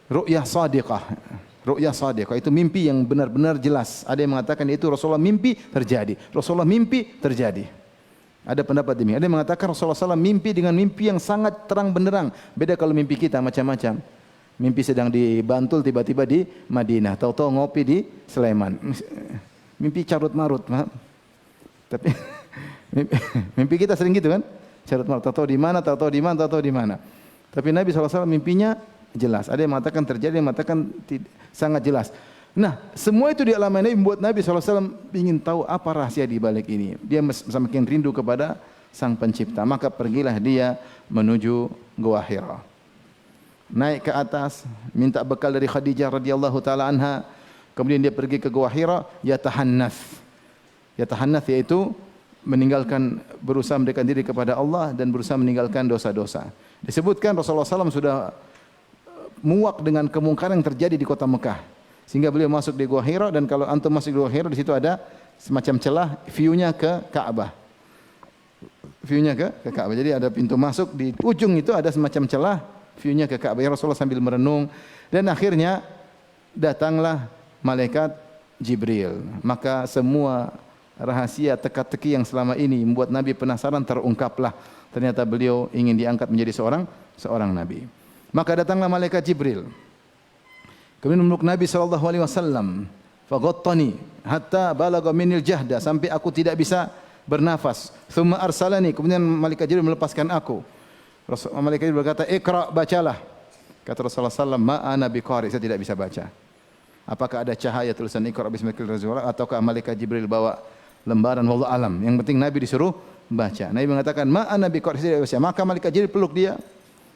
ru'yah sadiqah. Ru'yah sadiqah itu mimpi yang benar-benar jelas. Ada yang mengatakan itu Rasulullah mimpi terjadi. Rasulullah mimpi terjadi. Ada pendapat demikian. Ada yang mengatakan Rasulullah SAW mimpi dengan mimpi yang sangat terang benderang. Beda kalau mimpi kita macam-macam. Mimpi sedang di Bantul, tiba-tiba di Madinah. Tahu-tahu ngopi di Sleman. Mimpi carut marut. Tapi mimpi kita sering gitu kan? Carut marut. Tahu-tahu di mana, tahu-tahu di mana, tahu-tahu di mana. Tapi Nabi SAW mimpinya jelas. Ada yang mengatakan terjadi, ada yang mengatakan sangat jelas. Nah, semua itu di alam Nabi membuat Nabi SAW ingin tahu apa rahasia di balik ini. Dia semakin rindu kepada Sang Pencipta. Maka pergilah dia menuju Gua Hira. Naik ke atas, minta bekal dari Khadijah radhiyallahu taala anha. Kemudian dia pergi ke Gua Hira, yatahannath. Yatahannath yaitu berusaha mendekatkan diri kepada Allah dan berusaha meninggalkan dosa-dosa. Disebutkan Rasulullah SAW sudah muak dengan kemungkaran yang terjadi di kota Mekah, sehingga beliau masuk di Gua Hira. Dan kalau antum masuk di Gua Hira, di situ ada semacam celah view-nya ke Ka'bah. View-nya ke Ka'bah. Jadi ada pintu masuk, di ujung itu ada semacam celah view-nya ke Ka'bah. Rasulullah sambil merenung dan akhirnya datanglah malaikat Jibril. Maka semua rahasia teka-teki yang selama ini membuat Nabi penasaran terungkaplah. Ternyata beliau ingin diangkat menjadi seorang nabi. Maka datanglah malaikat Jibril. Kemudian memeluk Nabi SAW. Faghattani hatta balagha minil jahda, sampai aku tidak bisa bernafas. Thumma arsalani, kemudian malaikat Jibril melepaskan aku. Malaikat Jibril berkata, "Iqra, bacalah." Kata Rasulullah SAW, "Ma ana biqari," saya tidak bisa baca. Apakah ada cahaya tulisan Iqra bismillahir rahmanir rahim ataukah malaikat Jibril bawa lembaran, wallahu alam. Yang penting Nabi disuruh baca. Nabi mengatakan, "Ma ana biqari," saya tidak bisa. Maka malaikat Jibril peluk dia,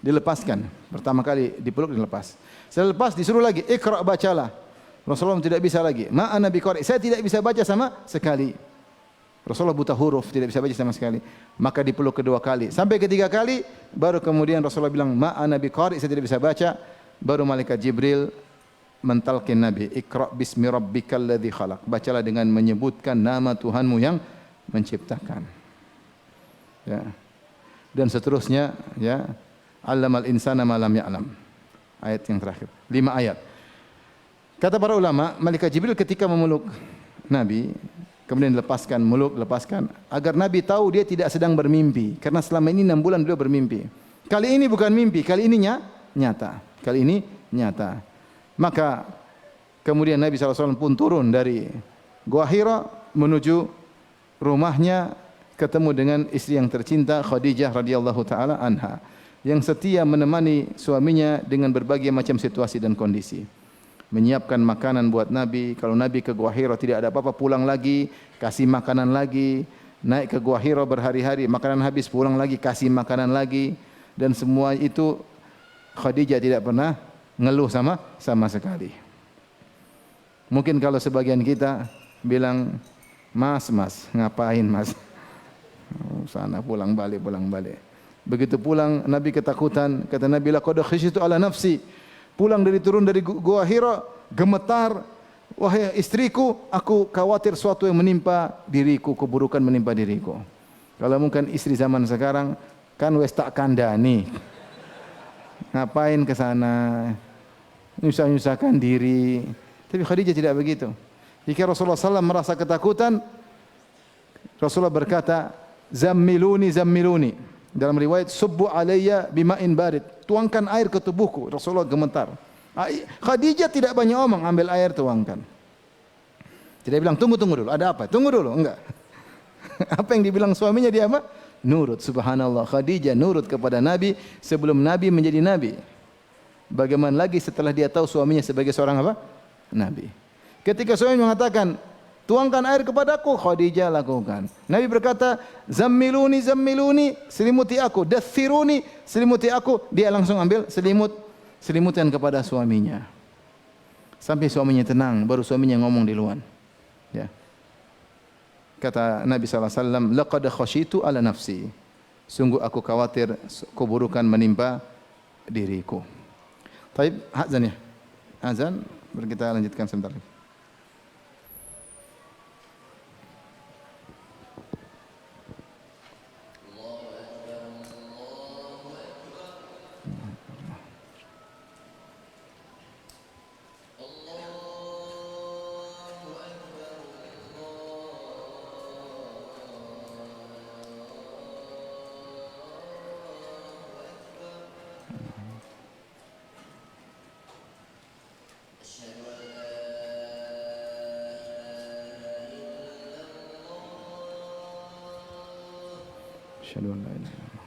dilepaskan. Pertama kali dipeluk, dilepas. Setelah lepas disuruh lagi, "Iqra, bacalah." Rasulullah tidak bisa lagi. "Ma ana biqari," saya tidak bisa baca sama sekali. Rasulullah buta huruf, tidak bisa baca sama sekali. Maka dipeluk kedua kali. Sampai ketiga kali baru kemudian Rasulullah bilang, "Ma ana biqari," saya tidak bisa baca. Baru malaikat Jibril mentalkin Nabi, "Iqra bismi rabbikal ladzi khalaq." Bacalah dengan menyebutkan nama Tuhanmu yang menciptakan. Ya. Dan seterusnya, ya. "Allamal insana ma lam ya'lam." Ayat yang terakhir. 5 ayat. Kata para ulama, malaikat Jibril ketika memeluk Nabi, kemudian lepaskan, lepaskan, agar Nabi tahu dia tidak sedang bermimpi. Karena selama ini 6 bulan beliau bermimpi. Kali ini bukan mimpi, kali ini nyata. Kali ini nyata. Maka kemudian Nabi SAW pun turun dari Gua Hira menuju rumahnya, ketemu dengan istri yang tercinta Khadijah radhiyallahu taala anha, yang setia menemani suaminya dengan berbagai macam situasi dan kondisi. Menyiapkan makanan buat Nabi. Kalau Nabi ke Gua Hira tidak ada apa-apa, pulang lagi, kasih makanan lagi. Naik ke Gua Hira berhari-hari, makanan habis, pulang lagi, kasih makanan lagi. Dan semua itu Khadijah tidak pernah ngeluh sama sekali. Mungkin kalau sebagian kita bilang, Mas, ngapain Mas? Sana pulang balik. Begitu pulang Nabi ketakutan. Kata Nabi, "Laqad khasyitu ala nafsi." Turun dari Gua Hira, gemetar, "Wahai istriku, aku khawatir suatu yang menimpa diriku, keburukan menimpa diriku." Kalau mungkin istri zaman sekarang kan wis tak kandani. Ngapain ke sana? Nyusah-nyusahkan diri. Tapi Khadijah tidak begitu. Jika Rasulullah SAW merasa ketakutan, Rasulullah berkata, "Zammiluni." Dalam riwayat, "Subbu alayya bima'in barid." Tuangkan air ke tubuhku. Rasulullah gemetar. Khadijah tidak banyak omong, ambil air tuangkan. Tidak bilang, tunggu dulu, ada apa? Tunggu dulu, enggak. Apa yang dibilang suaminya dia apa? Nurut. Subhanallah, Khadijah nurut kepada Nabi sebelum Nabi menjadi Nabi. Bagaimana lagi setelah dia tahu suaminya sebagai seorang apa? Nabi. Ketika suami mengatakan, "Tuangkan air kepadaku," Khadijah lakukan. Nabi berkata, "Zammiluni, selimuti aku. Dathiruni, selimuti aku." Dia langsung ambil selimut, selimutkan kepada suaminya. Sampai suaminya tenang, baru suaminya ngomong di luar. Ya. Kata Nabi SAW, laqad khashitu ala nafsi. Sungguh aku khawatir keburukan menimpa diriku. Taib, azan ya. Azan, baru kita lanjutkan sebentar lagi. Asyhadu an la ilaha illallah.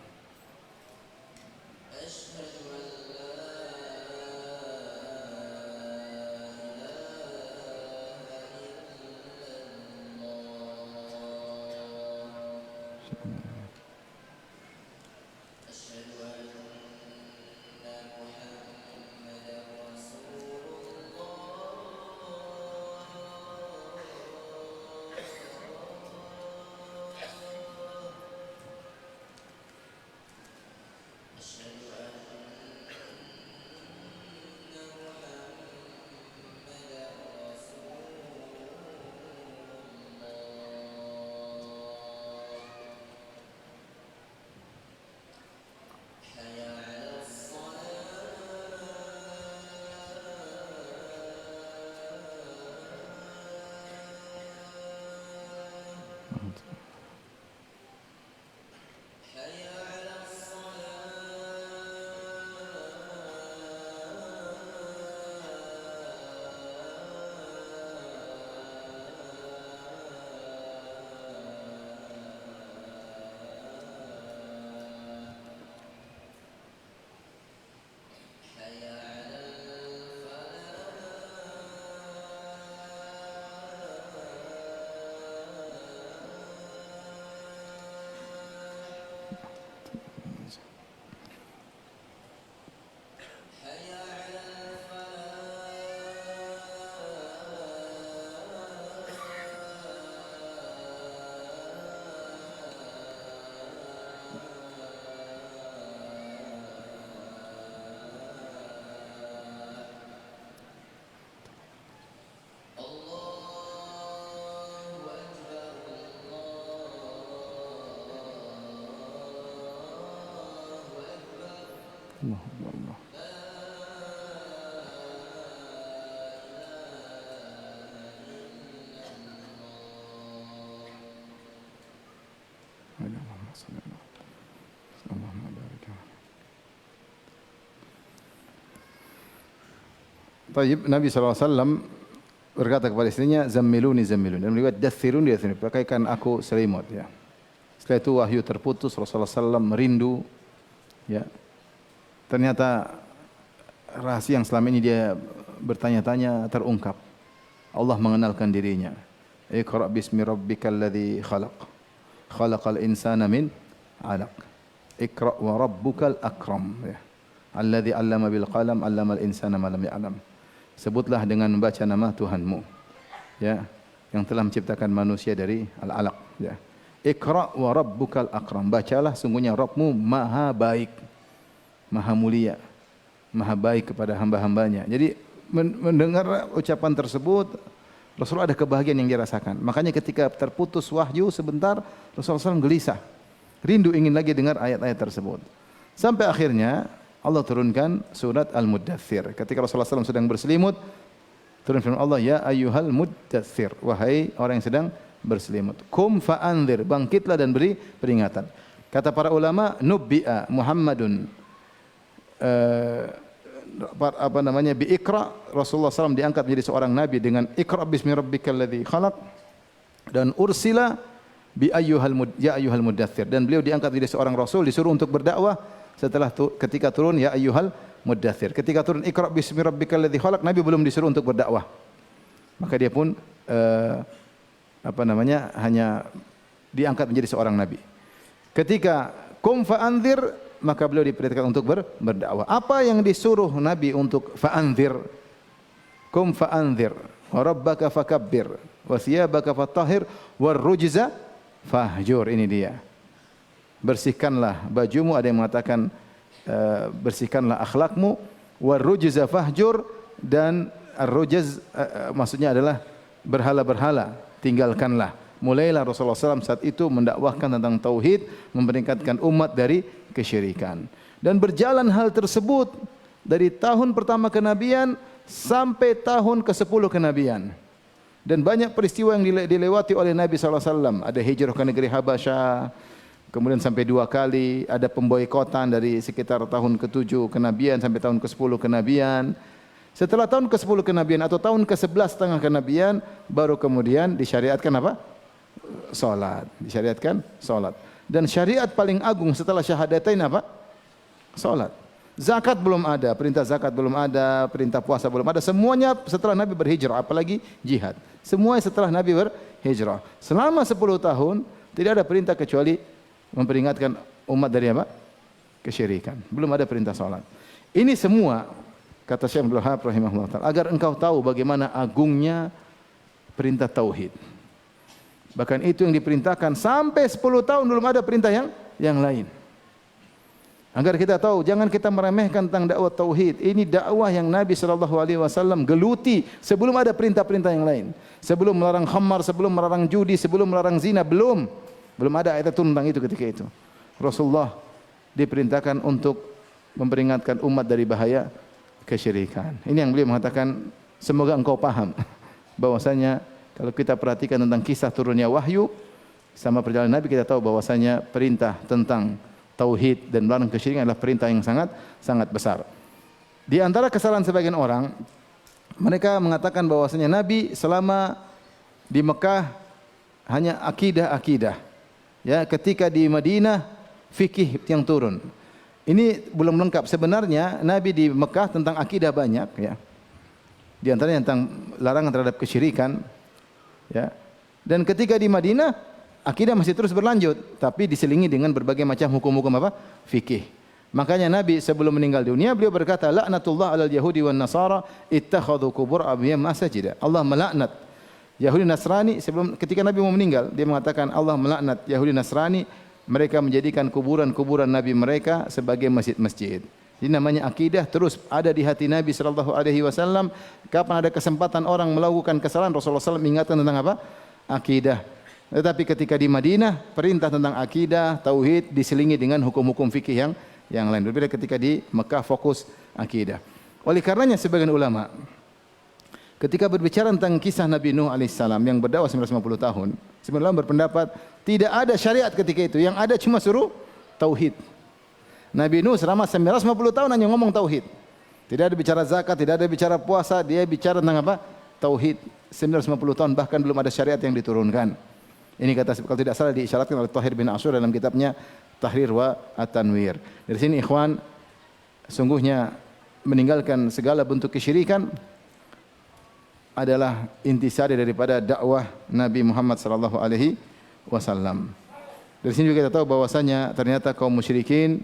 Allah Allah. Allahumma shalli ala Allahumma barik. Taib, Nabi SAW berkata kepada istrinya, zammiluni zammiluni. Dan riwayat dathiruni dathiruni, pakaikan aku selimut ya. Setelah itu wahyu terputus, Rasulullah SAW merindu ya. Ternyata rahasia yang selama ini dia bertanya-tanya terungkap. Allah mengenalkan dirinya. Iqra bismi rabbikal ladzi khalaq. Khalaqal insana min 'alaq. Iqra wa rabbukal akram. Ya. Alladzi 'allama bil qalam 'allamal insana ma lam ya'lam. Sebutlah dengan membaca nama Tuhanmu. Ya, yang telah menciptakan manusia dari al-'alaq, ya. Iqra wa rabbukal akram. Bacalah, sungguhnya Rabbmu maha baik, maha mulia, maha baik kepada hamba-hambanya. Jadi mendengar ucapan tersebut, Rasulullah ada kebahagiaan yang dirasakan. Makanya ketika terputus wahyu sebentar, Rasulullah SAW gelisah, rindu ingin lagi dengar ayat-ayat tersebut. Sampai akhirnya Allah turunkan surat Al-Muddathir. Ketika Rasulullah SAW sedang berselimut, turun firman Allah, ya ayyuhal muddathir, wahai orang yang sedang berselimut. Kum fa'anzir, bangkitlah dan beri peringatan. Kata para ulama, nubbi'a Muhammadun bi Iqra. Rasulullah SAW diangkat menjadi seorang nabi dengan Iqra bismi rabbikal ladzi khalaq, dan ursila bi ayyuhal muddathir, dan beliau diangkat menjadi seorang rasul, disuruh untuk berdakwah setelah ketika turun ya ayyuhal muddathir. Ketika turun Iqra bismi rabbikal ladzi khalaq, nabi belum disuruh untuk berdakwah. Maka dia pun hanya diangkat menjadi seorang nabi. Ketika kum fa'anzir, maka beliau diperintahkan untuk berdakwah. Apa yang disuruh Nabi untuk fa'anzir? Kum fa'anzir wa rabbaka fakabbir wa thiyabaka fatahhir war rujza fahjur. Ini dia. Bersihkanlah bajumu, ada yang mengatakan bersihkanlah akhlakmu, war rujza fahjur, dan ar-rujaz maksudnya adalah berhala-berhala, tinggalkanlah. Mulailah Rasulullah SAW saat itu mendakwahkan tentang tauhid, memperingatkan umat dari kesyirikan. Dan berjalan hal tersebut dari tahun pertama kenabian sampai tahun ke-10 kenabian. Dan banyak peristiwa yang dilewati oleh Nabi SAW. Ada hijrah ke negeri Habasyah, kemudian sampai 2 kali. Ada pemboikotan dari sekitar tahun ke-7 kenabian sampai tahun ke-10 kenabian. Setelah tahun ke-10 kenabian atau tahun ke-11 setengah kenabian, baru kemudian disyariatkan apa? Salat. Disyariatkan salat. Dan syariat paling agung setelah syahadatain apa? Salat. Zakat belum ada, perintah zakat belum ada, perintah puasa belum ada. Semuanya setelah Nabi berhijrah, apalagi jihad. Semua setelah Nabi berhijrah. Selama 10 tahun tidak ada perintah kecuali memperingatkan umat dari apa? Kesyirikan. Belum ada perintah salat. Ini semua kata Syekh Abdul Wahab rahimahullah taala agar engkau tahu bagaimana agungnya perintah tauhid. Bahkan itu yang diperintahkan sampai 10 tahun belum ada perintah yang lain. Agar kita tahu, jangan kita meremehkan tentang dakwah tauhid. Ini dakwah yang Nabi SAW geluti sebelum ada perintah-perintah yang lain. Sebelum melarang khamar, sebelum melarang judi, sebelum melarang zina, belum ada ayat turun tentang itu ketika itu. Rasulullah diperintahkan untuk memperingatkan umat dari bahaya kesyirikan. Ini yang beliau mengatakan, semoga engkau paham bahwasanya kalau kita perhatikan tentang kisah turunnya wahyu sama perjalanan Nabi, kita tahu bahwasanya perintah tentang tauhid dan melarang kesyirikan adalah perintah yang sangat besar. Di antara kesalahan sebagian orang, mereka mengatakan bahwasanya Nabi selama di Mekah hanya akidah. Ya, ketika di Madinah fikih yang turun. Ini belum lengkap. Sebenarnya Nabi di Mekah tentang akidah banyak, ya. Di antaranya tentang larangan terhadap kesyirikan, ya. Dan ketika di Madinah akidah masih terus berlanjut, tapi diselingi dengan berbagai macam hukum-hukum apa? Fikih. Makanya Nabi sebelum meninggal dunia beliau berkata, "La'natullah 'alal yahudi wan nasara ittakhadhu qubur anbiya'ihim masajida." Allah melaknat Yahudi Nasrani ketika Nabi mau meninggal, dia mengatakan Allah melaknat Yahudi Nasrani, mereka menjadikan kuburan-kuburan Nabi mereka sebagai masjid-masjid. Ini namanya akidah terus ada di hati Nabi sallallahu alaihi wasallam. Kapan ada kesempatan orang melakukan kesalahan, Rasulullah SAW mengingatkan tentang apa? Akidah. Tetapi ketika di Madinah, perintah tentang akidah, tauhid diselingi dengan hukum-hukum fikih yang lain. Berbeda ketika di Mekah fokus akidah. Oleh karenanya sebagian ulama ketika berbicara tentang kisah Nabi Nuh alaihissalam yang berdakwah 950 tahun, sebagian ulama berpendapat tidak ada syariat ketika itu, yang ada cuma suruh tauhid. Nabi Nuh selama 950 tahun hanya ngomong tauhid. Tidak ada bicara zakat, tidak ada bicara puasa, dia bicara tentang apa? Tauhid. 950 tahun bahkan belum ada syariat yang diturunkan. Ini kata kalau tidak salah diisyaratkan oleh Tahir bin Ashur dalam kitabnya Tahrir wa At-Tanwir. Dari sini ikhwan, sungguhnya meninggalkan segala bentuk kesyirikan adalah intisari daripada dakwah Nabi Muhammad sallallahu alaihi wasallam. Dari sini juga kita tahu bahwasanya ternyata kaum musyrikin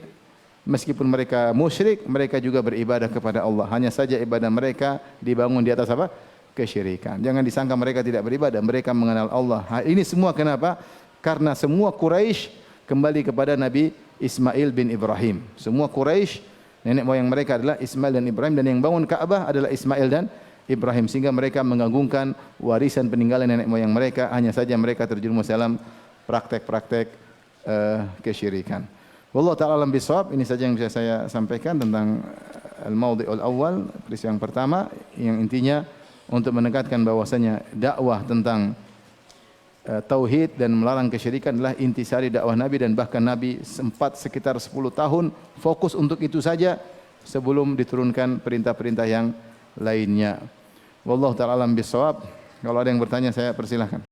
meskipun mereka musyrik, mereka juga beribadah kepada Allah. Hanya saja ibadah mereka dibangun di atas apa? Kesyirikan. Jangan disangka mereka tidak beribadah, mereka mengenal Allah. Ini semua kenapa? Karena semua Quraisy kembali kepada Nabi Ismail bin Ibrahim. Semua Quraisy nenek moyang mereka adalah Ismail dan Ibrahim, dan yang bangun Ka'bah adalah Ismail dan Ibrahim, sehingga mereka mengagungkan warisan peninggalan nenek moyang mereka. Hanya saja mereka terjerumus dalam praktek-praktek kesyirikan. Wallahu ta'ala alam bisawab. Ini saja yang bisa saya sampaikan tentang al-maudhi'ul awal, peristiwa yang pertama, yang intinya untuk menekankan bahwasanya dakwah tentang tauhid dan melarang kesyirikan adalah intisari dakwah Nabi, dan bahkan Nabi sempat sekitar 10 tahun fokus untuk itu saja sebelum diturunkan perintah-perintah yang lainnya. Wallahu ta'ala alam bisawab. Kalau ada yang bertanya saya persilahkan.